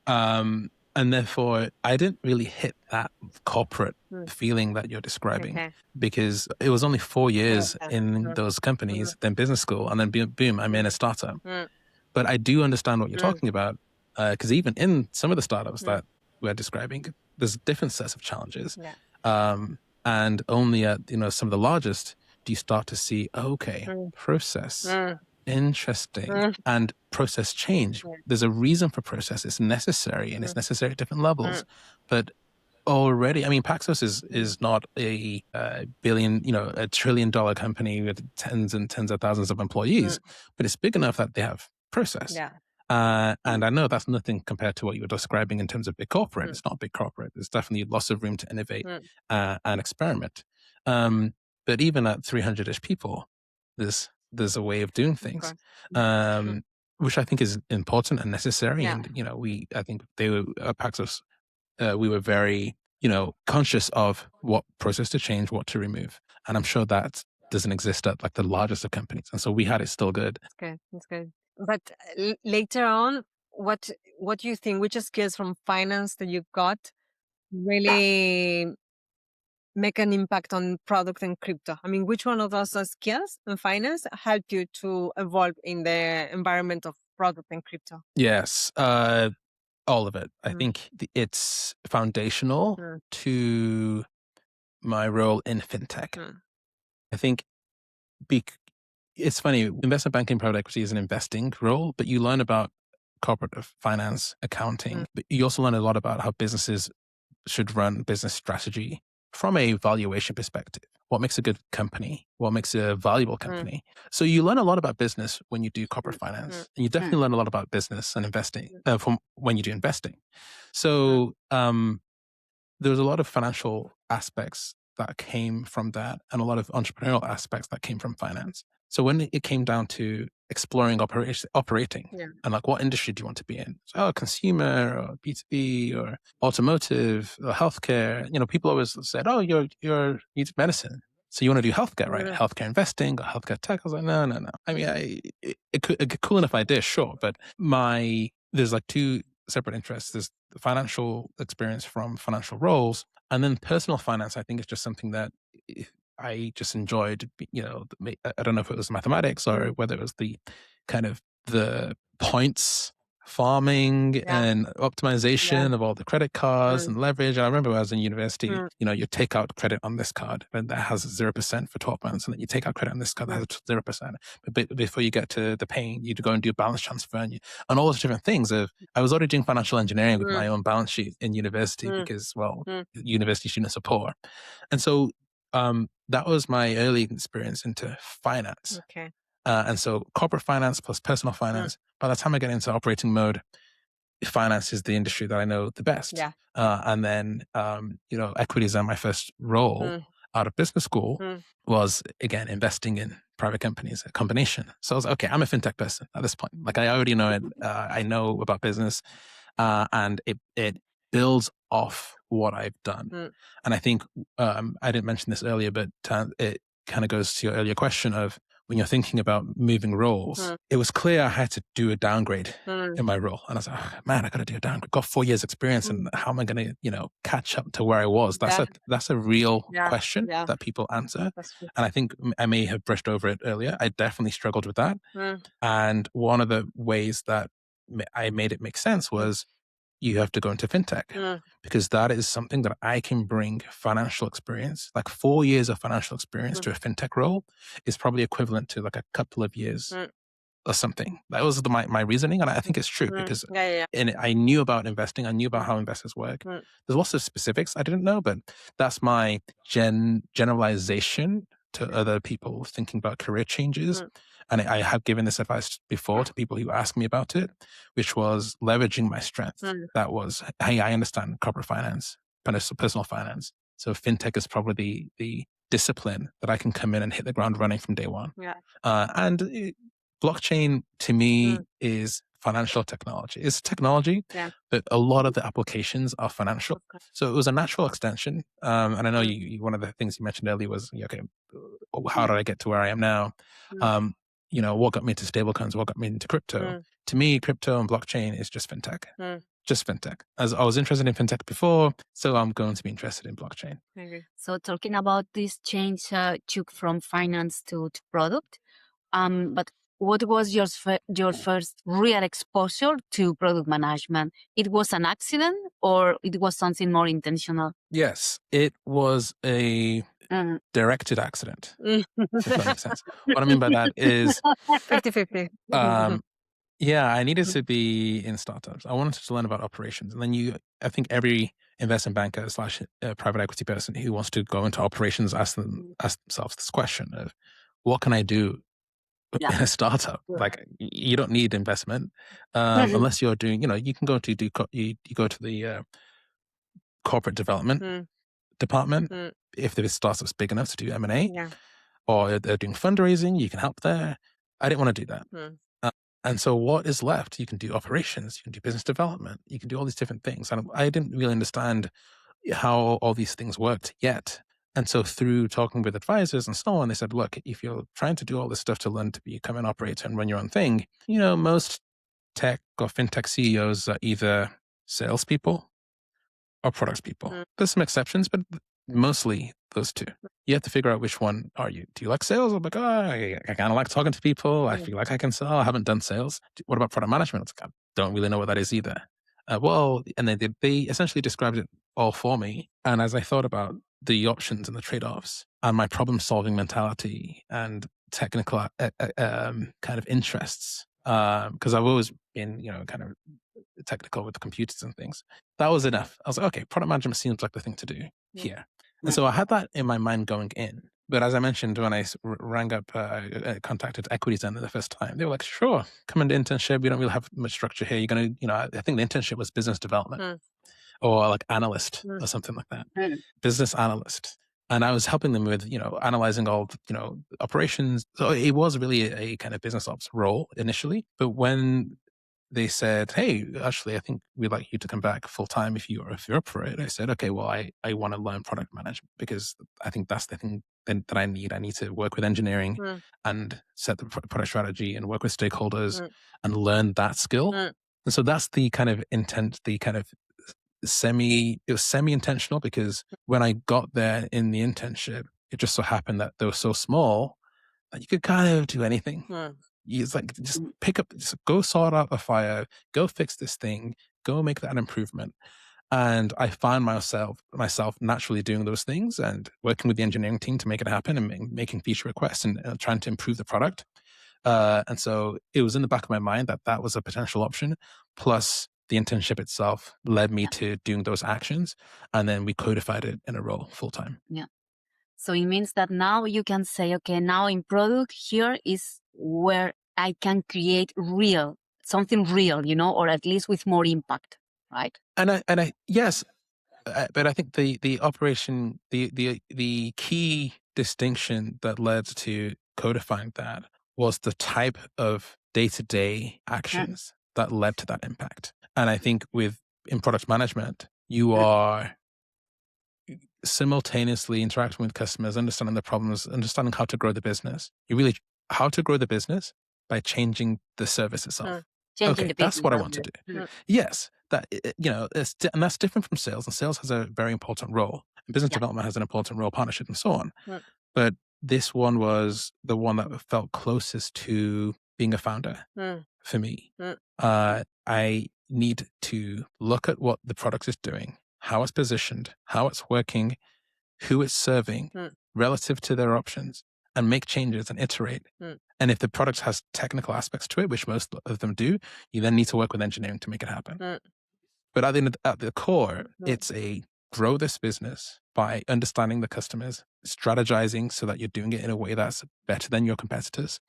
And therefore, I didn't really hit that corporate feeling that you're describing, because it was only 4 years in those companies, then business school, and then boom, I'm in a startup. But I do understand what you're talking about, because even in some of the startups that we're describing, there's different sets of challenges. And only at some of the largest do you start to see, process, interesting, and process change. There's a reason for process. It's necessary, and it's necessary at different levels. But already, I mean, Paxos is not a billion, $1 trillion company with tens and tens of thousands of employees, but it's big enough that they have process. And I know that's nothing compared to what you were describing in terms of big corporate. It's not big corporate. There's definitely lots of room to innovate and experiment. But even at 300-ish people, there's a way of doing things, which I think is important and necessary. And, I think they were at Paxos, we were very, conscious of what process to change, what to remove. And I'm sure that doesn't exist at like the largest of companies. And so we had it still good. That's good. But later on, what do you think? Which skills from finance that you got really make an impact on product and crypto? I mean, which one of those skills in finance helped you to evolve in the environment of product and crypto? Yes, all of it. I think it's foundational to my role in FinTech. I think it's funny, investment banking, private equity is an investing role, but you learn about corporate finance, accounting, but you also learn a lot about how businesses should run business strategy from a valuation perspective. What makes a good company? What makes a valuable company? So you learn a lot about business when you do corporate finance, and you definitely learn a lot about business and investing from when you do investing. So there's a lot of financial aspects that came from that, and a lot of entrepreneurial aspects that came from finance. So when it came down to exploring operating and like, what industry do you want to be in? So, consumer or B2B or automotive or healthcare. People always said, you need medicine, so you want to do healthcare, right? Healthcare investing or healthcare tech. I was like, no. I mean, it could cool enough idea, sure, but there's like two separate interests. There's the financial experience from financial roles, and then personal finance. I think it's just something that I just enjoyed. I don't know if it was mathematics or whether it was the kind of the points farming and optimization of all the credit cards and leverage. I remember when I was in university, you take out credit on this card and that has 0% for 12 months, and then you take out credit on this card that has 0%. But before you get to the paying, you'd go and do a balance transfer and all those different things. I was already doing financial engineering with my own balance sheet in university because, university students are poor. And so that was my early experience into finance. And so corporate finance plus personal finance, by the time I get into operating mode, finance is the industry that I know the best. And then, equities are my first role out of business school was, again, investing in private companies, a combination. So I was I'm a FinTech person at this point. Like, I already know it. I know about business, and it builds off what I've done. And I think, I didn't mention this earlier, but it kind of goes to your earlier question of, when you're thinking about moving roles, it was clear I had to do a downgrade in my role. And I was like, man, I got to do a downgrade. Got 4 years experience, and how am I going to, catch up to where I was? That's a real question that people answer. And I think I may have brushed over it earlier. I definitely struggled with that. And one of the ways that I made it make sense was, you have to go into FinTech, because that is something that I can bring financial experience. Like 4 years of financial experience to a FinTech role is probably equivalent to like a couple of years or something. That was my reasoning. And I think it's true because I knew about investing. I knew about how investors work. There's lots of specifics I didn't know, but that's my generalization to other people thinking about career changes. and I have given this advice before to people who ask me about it, which was leveraging my strength. That was, hey, I understand corporate finance, personal finance. So FinTech is probably the discipline that I can come in and hit the ground running from day one. Blockchain to me is financial technology. It's technology, but a lot of the applications are financial. So it was a natural extension. And I know one of the things you mentioned earlier was, okay, how did I get to where I am now? What got me into stablecoins? What got me into crypto? To me, crypto and blockchain is just FinTech. Just FinTech. As I was interested in FinTech before, so I'm going to be interested in blockchain. So talking about this change, Chuk, from finance to product, but what was your first real exposure to product management? It was an accident or it was something more intentional? Yes, it was a directed accident, if that makes sense. What I mean by that is 50-50. I needed to be in startups. I wanted to learn about operations. And then I think every investment banker / private equity person who wants to go into operations ask themselves this question of, what can I do in a startup? Like, you don't need investment unless you're doing, you can go to you go to the corporate development department if the startup's big enough to do M&A, or they're doing fundraising, you can help there. I didn't want to do that. And so what is left? You can do operations, you can do business development, you can do all these different things. And I didn't really understand how all these things worked yet. And so through talking with advisors and so on, they said, look, if you're trying to do all this stuff to learn to become an operator and run your own thing, most tech or FinTech CEOs are either salespeople or products people. There's some exceptions, but mostly those two. You have to figure out which one are you. Do you like sales? I'm like, I kind of like talking to people. I feel like I can sell. I haven't done sales. What about product management? I don't really know what that is either. And they essentially described it all for me. And as I thought about the options and the trade-offs and my problem-solving mentality and technical kind of interests, because I've always been, kind of technical with the computers and things, that was enough. I was like, okay, product management seems like the thing to do here. And so I had that in my mind going in. But as I mentioned, when I rang up, contacted Equities Center the first time, they were like, sure, come into internship. We don't really have much structure here. You're going to, I think the internship was business development or like analyst or something like that. Business analyst. And I was helping them with, analyzing all, operations. So it was really a kind of business ops role initially. But when they said, hey, actually, I think we'd like you to come back full time if you're up for it, I said, okay, well, I want to learn product management because I think that's the thing that I need. I need to work with engineering and set the product strategy and work with stakeholders and learn that skill. And so that's the kind of intent, the kind of it was semi-intentional, because when I got there in the internship, it just so happened that they were so small that you could kind of do anything. It's like, just go sort out a fire, go fix this thing, go make that an improvement. And I found myself naturally doing those things and working with the engineering team to make it happen and making feature requests and trying to improve the product. And so it was in the back of my mind that was a potential option. Plus the internship itself led me to doing those actions. And then we codified it in a role full time. Yeah. So it means that now you can say, okay, now in product, here is where I can create something real, or at least with more impact, right? Yes, but I think the operation, the key distinction that led to codifying that was the type of day-to-day actions that led to that impact. And I think in product management, you are simultaneously interacting with customers, understanding the problems, understanding how to grow the business. How to grow the business by changing the service itself. Changing the business. That's what I want to do. Yes, and that's different from sales. And sales has a very important role. And business development has an important role, partnership, and so on. But this one was the one that felt closest to being a founder for me. I need to look at what the product is doing, how it's positioned, how it's working, who it's serving relative to their options, and make changes and iterate. And if the product has technical aspects to it, which most of them do, you then need to work with engineering to make it happen. But at the core, it's a grow this business by understanding the customers, strategizing so that you're doing it in a way that's better than your competitors,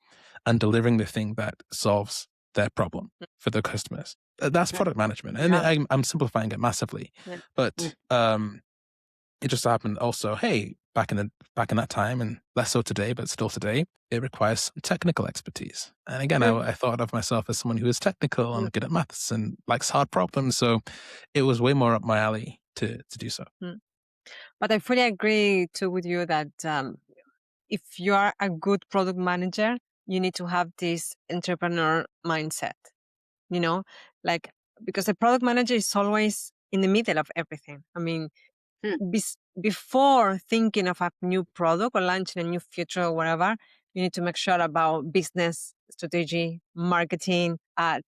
and delivering the thing that solves their problem for the customers. That's product management. And I'm simplifying it massively. But it just happened also, hey, back in that time, and less so today, but still today, it requires some technical expertise. And again, I thought of myself as someone who is technical and good at maths and likes hard problems. So it was way more up my alley to do so. But I fully agree too with you that if you are a good product manager, you need to have this entrepreneur mindset, like, because a product manager is always in the middle of everything. I mean, before thinking of a new product or launching a new feature or whatever, you need to make sure about business strategy, marketing,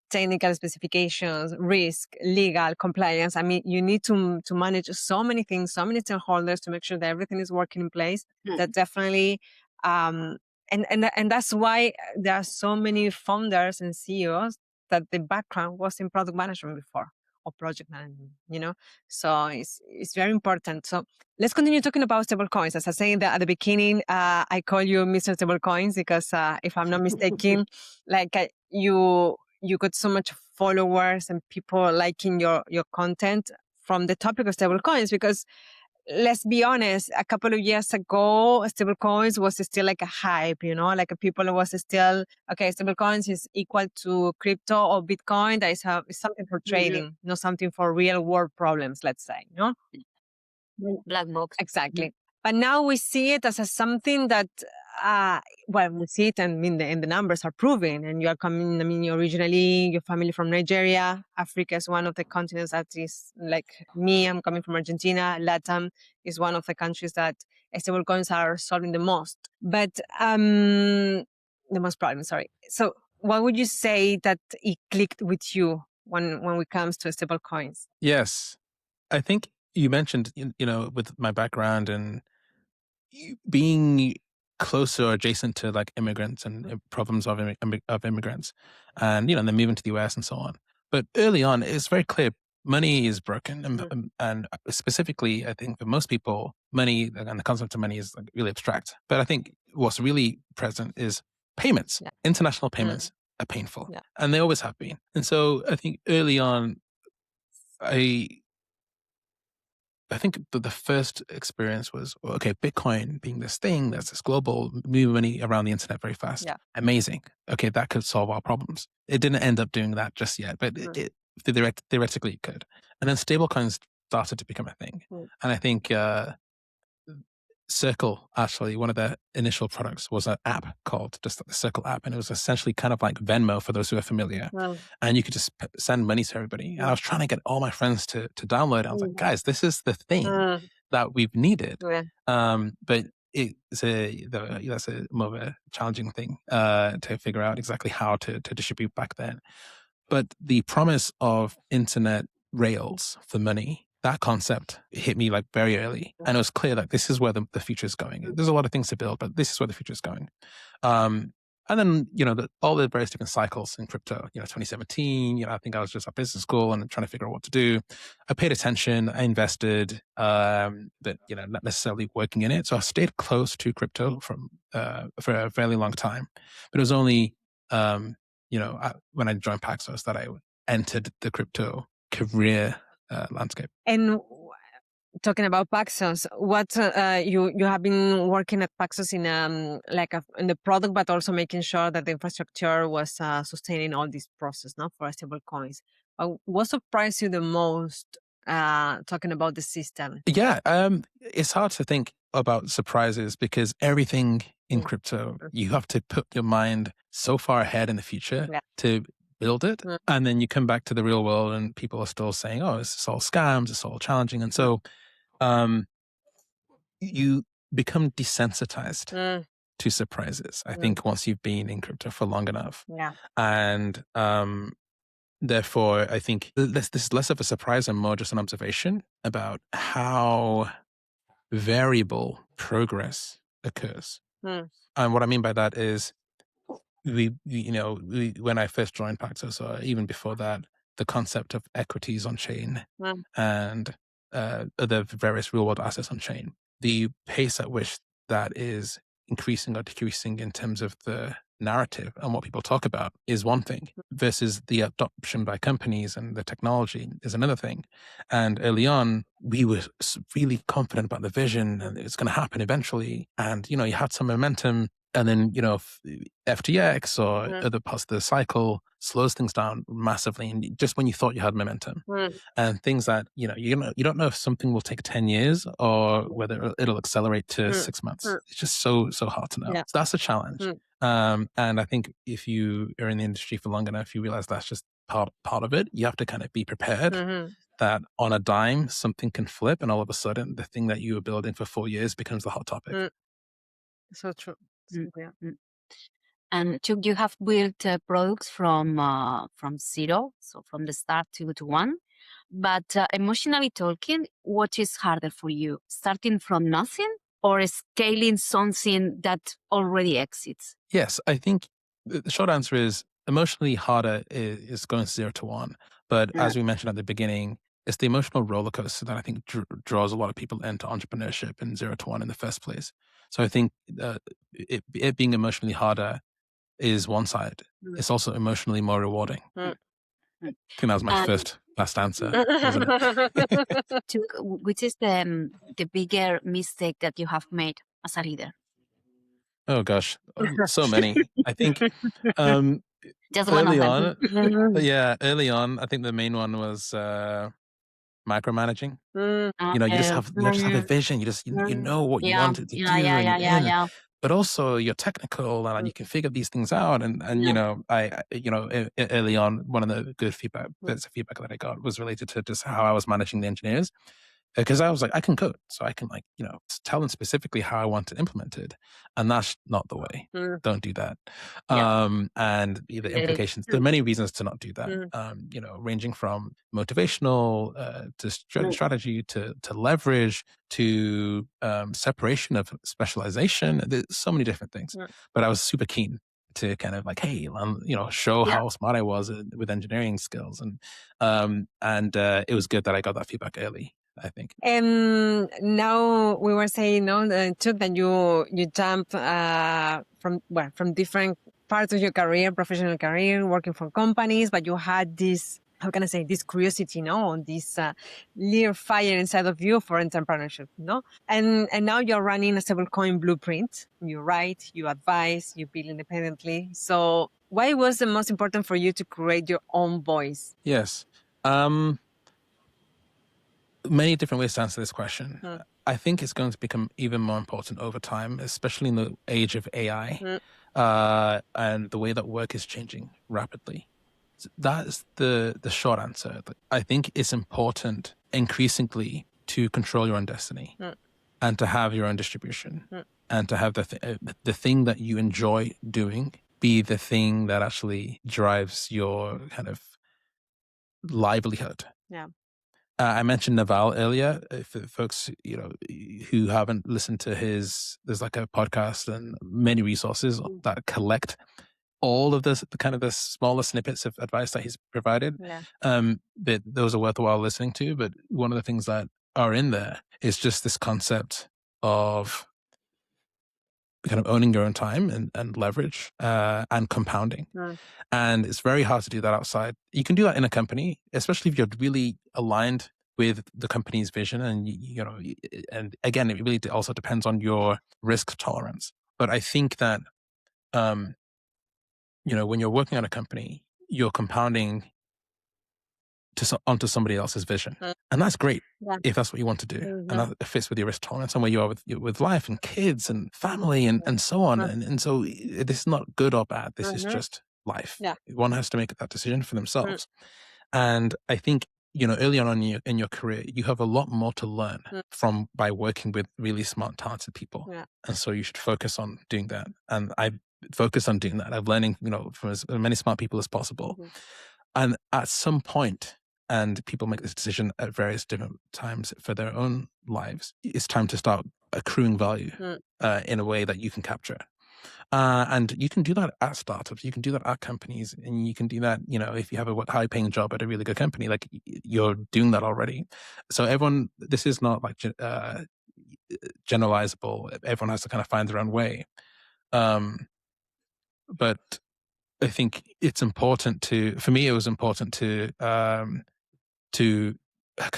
technical specifications, risk, legal, compliance. I mean, you need to manage so many things, so many stakeholders to make sure that everything is working in place. That definitely, and that's why there are so many founders and CEOs that the background was in product management before, or project management, So it's very important. So let's continue talking about stablecoins. As I said at the beginning, I call you Mr. Stablecoins because if I'm not mistaken, like you got so much followers and people liking your content from the topic of stablecoins, because let's be honest, a couple of years ago, stablecoins was still like a hype, like people was still, okay, stablecoins is equal to crypto or Bitcoin. That is something for trading, not something for real world problems, let's say, Black box. Exactly. But now we see it as something that, we see it, and the numbers are proving. And you are coming, you're originally, your family from Nigeria. Africa is one of the continents that is like me. I'm coming from Argentina. LATAM is one of the countries that stablecoins are solving the most. But the most problems, sorry. So what would you say that it clicked with you when it comes to stablecoins? Yes. I think you mentioned, with my background and being closer or adjacent to like immigrants and problems of immigrants, and then moving to the US and so on. But early on, it's very clear money is broken, and specifically, I think for most people, money and the concept of money is like really abstract. But I think what's really present is payments. International payments are painful, and they always have been. And so I think early on, I think the first experience was, okay, Bitcoin being this thing that's this global, moving money around the internet very fast. Yeah. Amazing. Okay, that could solve our problems. It didn't end up doing that just yet, but it theoretically it could. And then stablecoins started to become a thing. And I think Circle, actually, one of their initial products was an app called just the Circle app. And it was essentially kind of like Venmo for those who are familiar. And you could just send money to everybody. And I was trying to get all my friends to download it. I was like, guys, this is the thing that we've needed. But that's a more of a challenging thing to figure out exactly how to distribute back then. But the promise of internet rails for money, that concept hit me like very early. And it was clear that this is where the future is going. There's a lot of things to build, but this is where the future is going. And then, all the various different cycles in crypto, 2017, I think I was just at business school and trying to figure out what to do. I paid attention, I invested, but, not necessarily working in it. So I stayed close to crypto for a fairly long time. But it was only, when I joined Paxos that I entered the crypto career landscape. And talking about Paxos, what you have been working at Paxos in in the product, but also making sure that the infrastructure was sustaining all this process, not for stable coins. What surprised you the most talking about the system? Yeah, it's hard to think about surprises because everything in crypto, you have to put your mind so far ahead in the future to build it. And then you come back to the real world and people are still saying, oh, it's all scams, it's all challenging. And so you become desensitized to surprises, I think, once you've been in crypto for long enough. And therefore, I think this is less of a surprise and more just an observation about how variable progress occurs. And what I mean by that is when I first joined Paxos, or even before that, the concept of equities on chain and other various real world assets on chain. The pace at which that is increasing or decreasing in terms of the narrative and what people talk about is one thing, versus the adoption by companies and the technology is another thing. And early on, we were really confident about the vision and it's going to happen eventually. And, you had some momentum. And then, FTX or other parts of the cycle slows things down massively. And just when you thought you had momentum and things that, you don't know if something will take 10 years or whether it'll accelerate to 6 months. It's just so hard to know. So that's a challenge. And I think if you are in the industry for long enough, you realize that's just part of it. You have to kind of be prepared that on a dime, something can flip and all of a sudden the thing that you were building for 4 years becomes the hot topic. So true. Yeah. And Chuk, you have built products from zero, so from the start to one. But emotionally talking, what is harder for you? Starting from nothing or scaling something that already exists? Yes, I think the short answer is emotionally harder is going 0 to 1. But as we mentioned at the beginning, it's the emotional roller coaster that I think draws a lot of people into entrepreneurship in 0 to 1 in the first place. So I think it being emotionally harder is one side. It's also emotionally more rewarding. I think that was my last answer, wasn't it? Chuk, which is the bigger mistake that you have made as a leader? Oh gosh, so many. I think Just one early of them. early on, I think the main one was micromanaging. You just have a vision. You know what you want it to do, and you're in. But also you're technical and you can figure these things out. And early on, one of the good bits of feedback that I got was related to just how I was managing the engineers. Because I was like, I can code, so I can tell them specifically how I want to implement it, and that's not the way. Don't do that. And the implications. There are many reasons to not do that. Ranging from motivational to strategy to leverage to separation of specialization. There's so many different things. But I was super keen to kind of show how smart I was with engineering skills, and it was good that I got that feedback early, I think. Now we were saying, Chuk, that you jump from different parts of your career, professional career, working for companies, but you had this, how can I say, this curiosity, this little fire inside of you for entrepreneurship, And now you're running a stablecoin blueprint. You write, you advise, you build independently. So why was the most important for you to create your own voice? Yes. Many different ways to answer this question. I think it's going to become even more important over time, especially in the age of AI and the way that work is changing rapidly. That is the short answer. I think it's important increasingly to control your own destiny and to have your own distribution and to have the thing that you enjoy doing be the thing that actually drives your kind of livelihood. Yeah. I mentioned Naval earlier. For folks, who haven't listened to his, there's like a podcast and many resources that collect all of this, the smaller snippets of advice that he's provided. That those are worthwhile listening to. But one of the things that are in there is just this concept of kind of owning your own time and leverage and compounding. And it's very hard to do that outside. You can do that in a company, especially if you're really aligned with the company's vision. And, and again, it really also depends on your risk tolerance. But I think that, when you're working on a company, you're compounding onto somebody else's vision. And that's great if that's what you want to do. And that fits with your risk tolerance and where you are with life and kids and family and so on. And so this is not good or bad. This is just life. One has to make that decision for themselves. And I think, early on in your career, you have a lot more to learn by working with really smart, talented people. And so you should focus on doing that. And I focus on doing that. I'm learning, from as many smart people as possible. And at some point, and people make this decision at various different times for their own lives, it's time to start accruing value in a way that you can capture. And you can do that at startups, you can do that at companies, and you can do that, if you have a high paying job at a really good company, like you're doing that already. So this is not like generalizable. Everyone has to kind of find their own way. But I think it's important for me, it was important to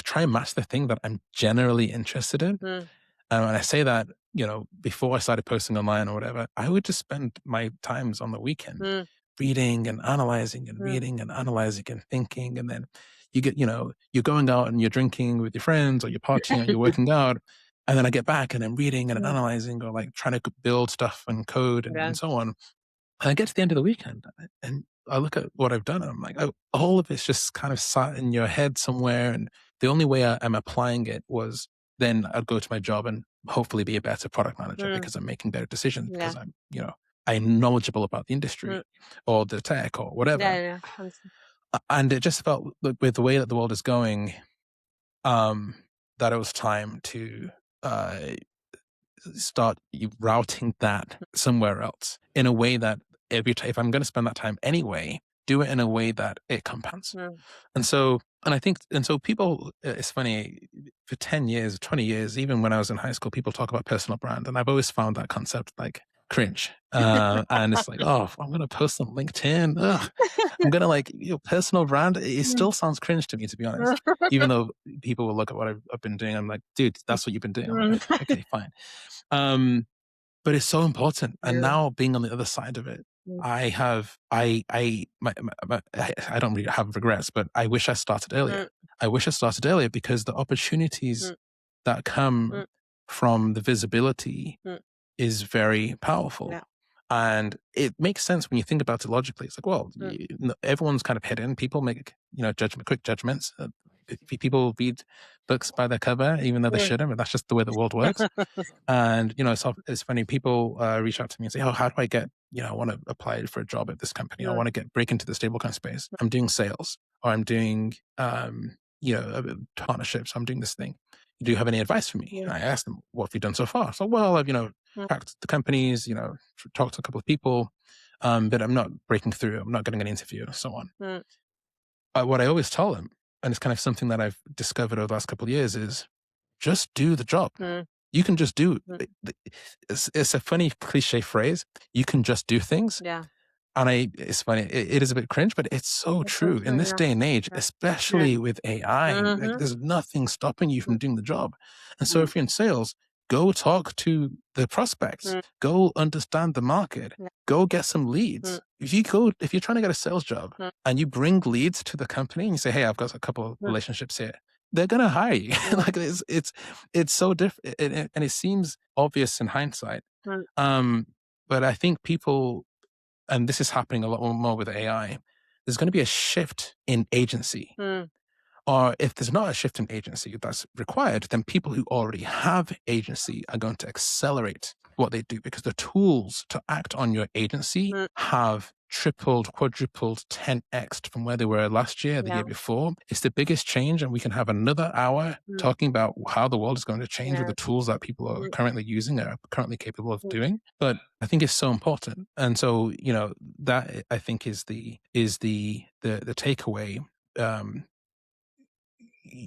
try and match the thing that I'm generally interested in. And I say that, before I started posting online or whatever, I would just spend my times on the weekend reading and analyzing and reading and analyzing and thinking. And then you get, you're going out and you're drinking with your friends, or you're partying or you're working out. And then I get back and I'm reading and analyzing, or like trying to build stuff and code and so on. And I get to the end of the weekend and I look at what I've done and I'm like, oh, all of it's just kind of sat in your head somewhere. And the only way I'm applying it was then I'd go to my job and hopefully be a better product manager because I'm making better decisions because I'm knowledgeable about the industry or the tech or whatever. And it just felt like, with the way that the world is going, that it was time to start routing that somewhere else in a way that if I'm going to spend that time anyway, do it in a way that it compounds. And so people, it's funny, for 10 years, 20 years, even when I was in high school, people talk about personal brand. And I've always found that concept like cringe. And it's like, oh, I'm going to post on LinkedIn. Ugh. I'm going to personal brand. It still sounds cringe to me, to be honest, even though people will look at what I've been doing. I'm like, dude, that's what you've been doing. I'm like, okay, fine. But it's so important. And now being on the other side of it, I don't really have regrets, but I wish I started earlier. I wish I started earlier because the opportunities that come from the visibility is very powerful. And it makes sense when you think about it logically. It's like, well, everyone's kind of hidden. People make, quick judgments. People read books by their cover, even though they shouldn't, but that's just the way the world works. And, it's funny, people reach out to me and say, oh, how do I get, I want to apply for a job at this company. I want to break into the stablecoin space. I'm doing sales, or I'm doing, partnerships. I'm doing this thing. Do you have any advice for me? And I asked them, what have you done so far? So, well, I've, tracked the companies, talked to a couple of people, but I'm not breaking through. I'm not getting an interview and so on. What I always tell them, and it's kind of something that I've discovered over the last couple of years, is just do the job. You can just do it. It's a funny cliche phrase. You can just do things. And it's funny, it is a bit cringe, but it's so true. In this day and age, especially with AI, like, there's nothing stopping you from doing the job. And so if you're in sales, go talk to the prospects, go understand the market, go get some leads. If you're trying to get a sales job and you bring leads to the company and you say, hey, I've got a couple of relationships here, they're going to hire you. Like it's so different. And it seems obvious in hindsight. But I think people, and this is happening a lot more with AI, there's going to be a shift in agency. Or if there's not a shift in agency that's required, then people who already have agency are going to accelerate what they do, because the tools to act on your agency have tripled, quadrupled, 10x'd from where they were last year, the year before. It's the biggest change, and we can have another hour talking about how the world is going to change with the tools that people are currently using, are currently capable of doing. But I think it's so important. And so, that I think is the takeaway.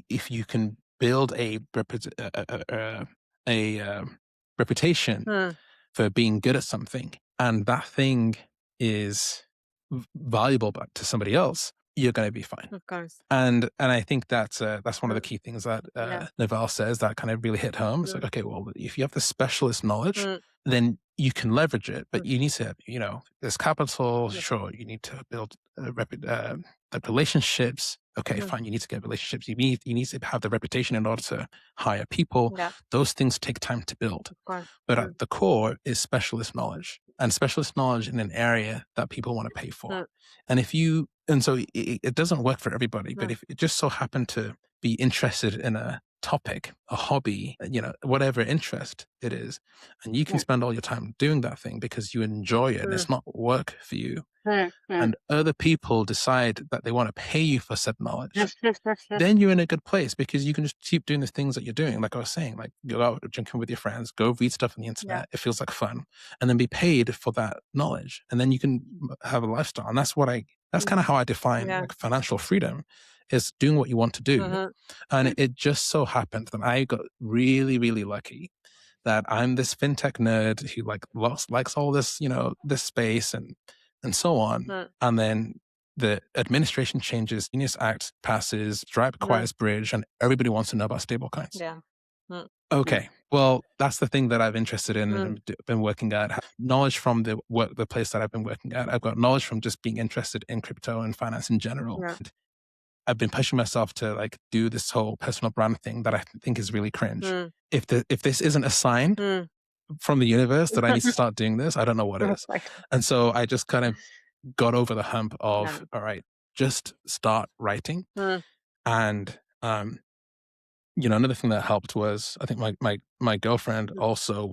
If you can build a reputation for being good at something, and that thing is valuable to somebody else, you're going to be fine. Of course. And I think that's one of the key things that Naval says that kind of really hit home. It's like, okay, well, if you have the specialist knowledge, then you can leverage it, but you need to, there's capital. Sure, you need to build relationships. Okay, fine. You need to get relationships. You need to have the reputation in order to hire people. Those things take time to build. But at the core is specialist knowledge, and specialist knowledge in an area that people want to pay for. And so it doesn't work for everybody, but if it just so happened to be interested in a topic, a hobby, whatever interest it is, and you can spend all your time doing that thing because you enjoy it and it's not work for you, and other people decide that they want to pay you for said knowledge, then you're in a good place because you can just keep doing the things that you're doing. Like I was saying, like go out drinking with your friends, go read stuff on the internet. It feels like fun, and then be paid for that knowledge, and then you can have a lifestyle. And that's kind of how I define like financial freedom, is doing what you want to do. And it just so happened that I got really, really lucky that I'm this fintech nerd who likes all this, this space and so on. And then the administration changes, Genius Act passes, Drive Acquires Bridge, and everybody wants to know about stablecoins. Okay, well, that's the thing that I'm interested in and been working at. Knowledge from the place that I've been working at. I've got knowledge from just being interested in crypto and finance in general. I've been pushing myself to like do this whole personal brand thing that I think is really cringe. If this isn't a sign from the universe that I need to start doing this, I don't know what is. And so I just kind of got over the hump of, all right, just start writing. And, another thing that helped was, I think my girlfriend also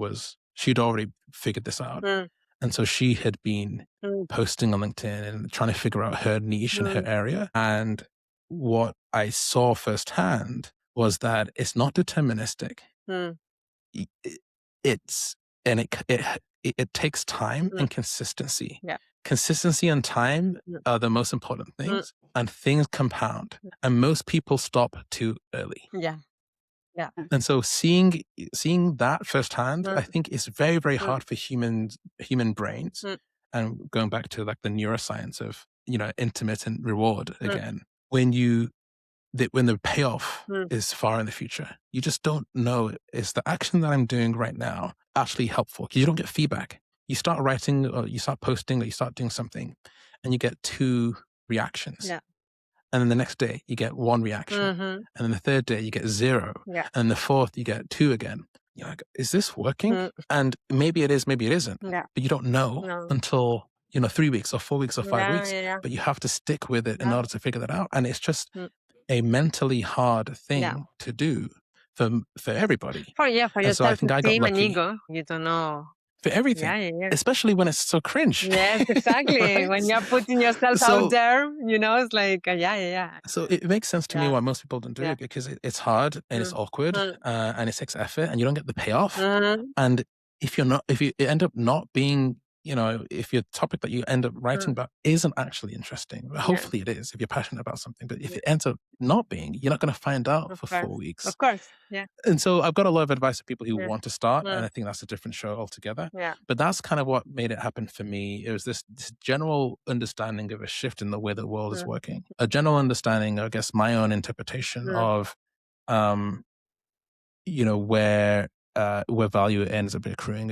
she'd already figured this out. And so she had been posting on LinkedIn and trying to figure out her niche and her area. And what I saw firsthand was that it's not deterministic. It takes time and consistency. Consistency and time are the most important things, and things compound. And most people stop too early. And so seeing that firsthand, I think is very, very hard for human brains. And going back to like the neuroscience of intermittent reward again, when the payoff is far in the future, you just don't know, is the action that I'm doing right now actually helpful? Because you don't get feedback. You start writing or you start posting or you start doing something and you get 2 reactions. And then the next day you get 1 reaction. And then the third day you get 0. And the fourth you get 2 again. You're like, is this working? And maybe it is, maybe it isn't. But you don't know until 3 weeks or 4 weeks or 5 weeks. But you have to stick with it in order to figure that out. And it's just a mentally hard thing to do for everybody. For yourself, so I think I got team and lucky. ego, you don't know. For everything, especially when it's so cringe. Yes, exactly. Right? When you're putting yourself out there, it's like, So it makes sense to me why most people don't do it, because it's hard and it's awkward and it takes effort and you don't get the payoff. And if you end up not being, if your topic that you end up writing about isn't actually interesting, hopefully it is if you're passionate about something, but if it ends up not being, you're not going to find out for 4 weeks. Of course, And so I've got a lot of advice for people who want to start, and I think that's a different show altogether. But that's kind of what made it happen for me. It was this general understanding of a shift in the way the world is working, a general understanding, I guess, my own interpretation of, where value ends up accruing.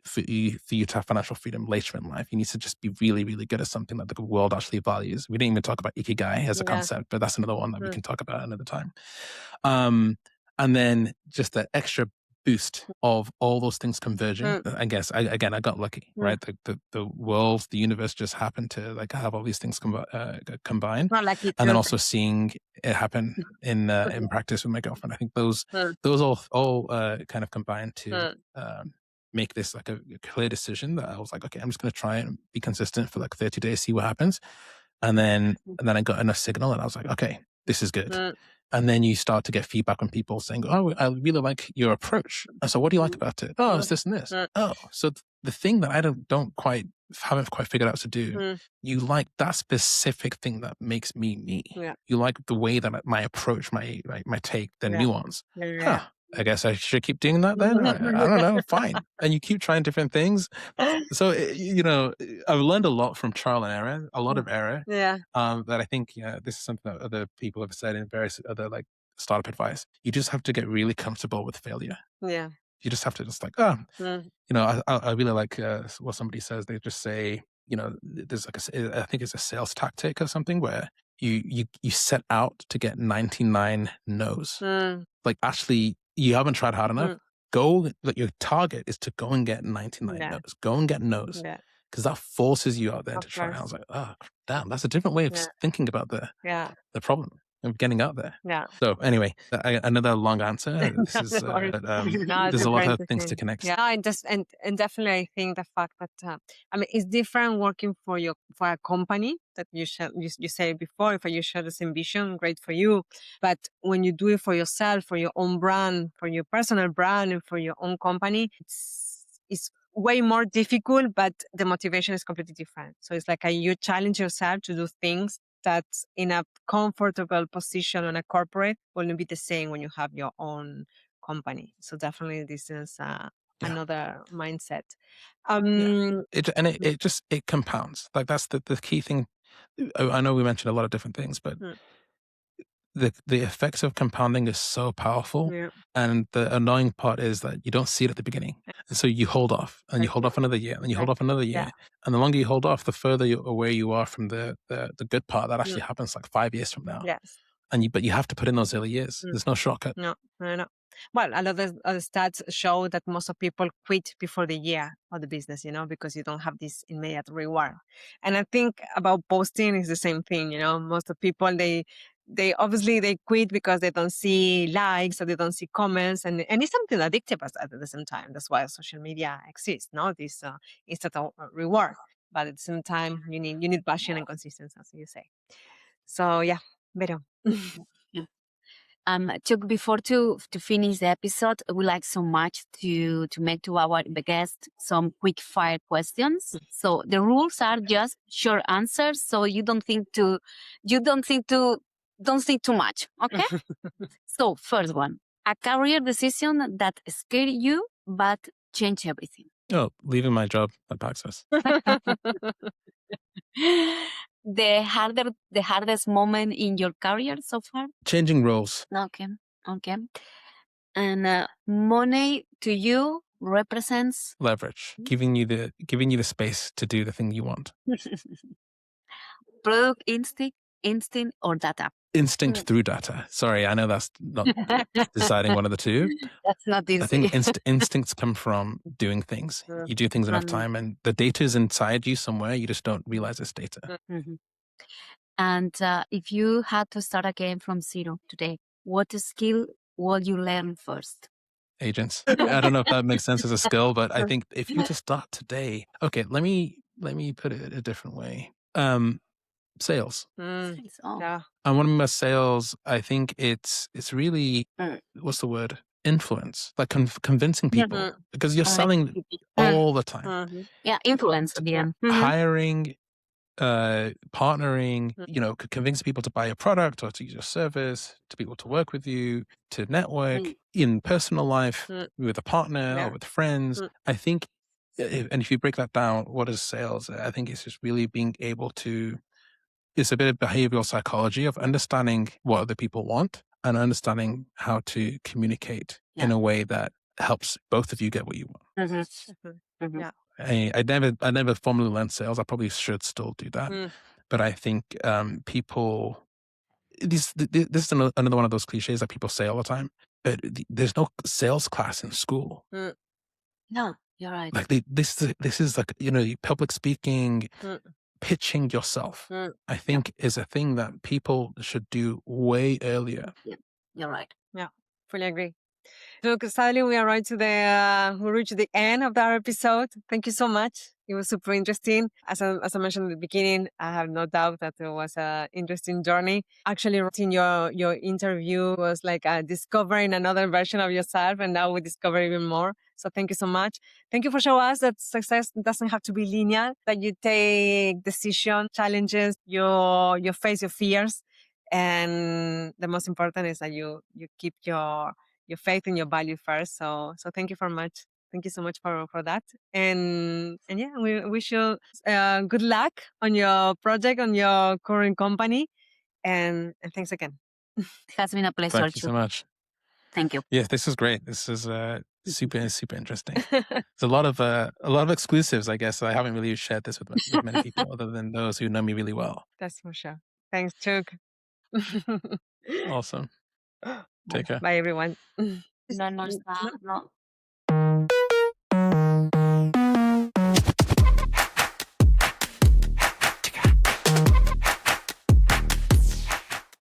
For you to have financial freedom later in life, you need to just be really, really good at something that the world actually values. We didn't even talk about ikigai as a concept, but that's another one that we can talk about another time. And then just the extra boost of all those things converging. I guess I got lucky, right? The world, the universe just happened to like have all these things combine, and then also seeing it happen in practice with my girlfriend. I think those all kind of combined to make this like a clear decision that I was like, okay, I'm just going to try and be consistent for like 30 days, see what happens, and then I got enough signal, and I was like, okay, this is good. And then you start to get feedback from people saying, oh, I really like your approach. And so what do you like about it? Oh, it's this and this. Oh, so the thing that I haven't quite figured out to do, you like that specific thing that makes me me. You like the way that my approach, my take, the nuance. Huh, I guess I should keep doing that then? I don't know, fine. And you keep trying different things. So, I've learned a lot from trial and error, a lot of error. That I think, this is something that other people have said in various other like startup advice. You just have to get really comfortable with failure. You just have to just like, I really like what somebody says. They just say, there's like I think it's a sales tactic or something where you set out to get 99 no's. Like actually, you haven't tried hard enough. Your target is to go and get 99 no's. Go and get no's. Because that forces you out there to try. I was like, oh, damn, that's a different way of thinking about the problem. of getting out there. Yeah. So anyway, another long answer. This is, No worries. No, it's there's a lot very of things to interesting. connect. Yeah, and definitely I think the fact that I mean it's different working for a company that you said before. If you share the same vision, great for you. But when you do it for yourself, for your own brand, for your personal brand, and for your own company, it's way more difficult. But the motivation is completely different. So it's like you challenge yourself to do things that in a comfortable position on a corporate will be the same when you have your own company. So definitely this is another mindset. It compounds. Like that's the key thing. I know we mentioned a lot of different things, but the effects of compounding is so powerful. Yeah. And the annoying part is that you don't see it at the beginning. And so you hold off and you hold off another year and you hold off another year. Yeah. And the longer you hold off, the further away you are from the good part that actually happens like 5 years from now. Yes. But you have to put in those early years. There's no shortcut. No. Well, a lot of other stats show that most of people quit before the year of the business, because you don't have this immediate reward. And I think about posting is the same thing, most of people, they obviously they quit because they don't see likes or they don't see comments, and it's something addictive at the same time. That's why social media exists, no? This instant reward, but at the same time you need passion and consistency, as you say. So yeah, better. Chuk, before to finish the episode, we like so much to make to our guests some quick fire questions. So the rules are just short answers, so you don't think too much. Okay. So first one, a career decision that scared you but changed everything. Oh, leaving my job at Paxos. The hardest moment in your career so far? Changing roles. Okay. And money to you represents Leverage. Giving you the space to do the thing you want. product instinct or data. Instinct through data. Sorry, I know that's not deciding one of the two. That's not easy. I think instincts come from doing things. You do things enough time and the data is inside you somewhere. You just don't realize it's data. And if you had to start again from zero today, what skill would you learn first? Agents. I don't know if that makes sense as a skill, but I think if you just start today, okay, let me put it a different way. Sales. Yeah. And what I mean by sales, I think it's really, what's the word? Influence, like convincing people, because you're selling all the time. Yeah, influence again. Hiring, partnering, convincing people to buy your product or to use your service, to people to work with you, to network in personal life with a partner or with friends. I think, and if you break that down, what is sales? I think it's just really being able to, it's a bit of behavioral psychology of understanding what other people want and understanding how to communicate in a way that helps both of you get what you want. Yeah. I never formally learned sales. I probably should still do that. But I think people, this is another one of those cliches that people say all the time, but there's no sales class in school. No, you're right. Like this is like, public speaking, pitching yourself, I think is a thing that people should do way earlier. Yeah, you're right. Yeah, fully agree. Look, sadly, we reached the end of our episode. Thank you so much. It was super interesting. As I mentioned at the beginning, I have no doubt that it was an interesting journey. Actually, writing your interview was like discovering another version of yourself, and now we discover even more. So thank you so much. Thank you for showing us that success doesn't have to be linear, that you take decisions, challenges, you face your fears. And the most important is that you keep your faith in your value first. So thank you very much. Thank you so much for that. And yeah, we wish you good luck on your project, on your current company. And thanks again. It has been a pleasure. Thank you so much. Thank you. Yeah, this is great. This is super interesting. There's a lot of exclusives, I guess. I haven't really shared this with many people other than those who know me really well. That's for sure. Thanks, Chuk. Awesome. Take care. Bye, everyone. No.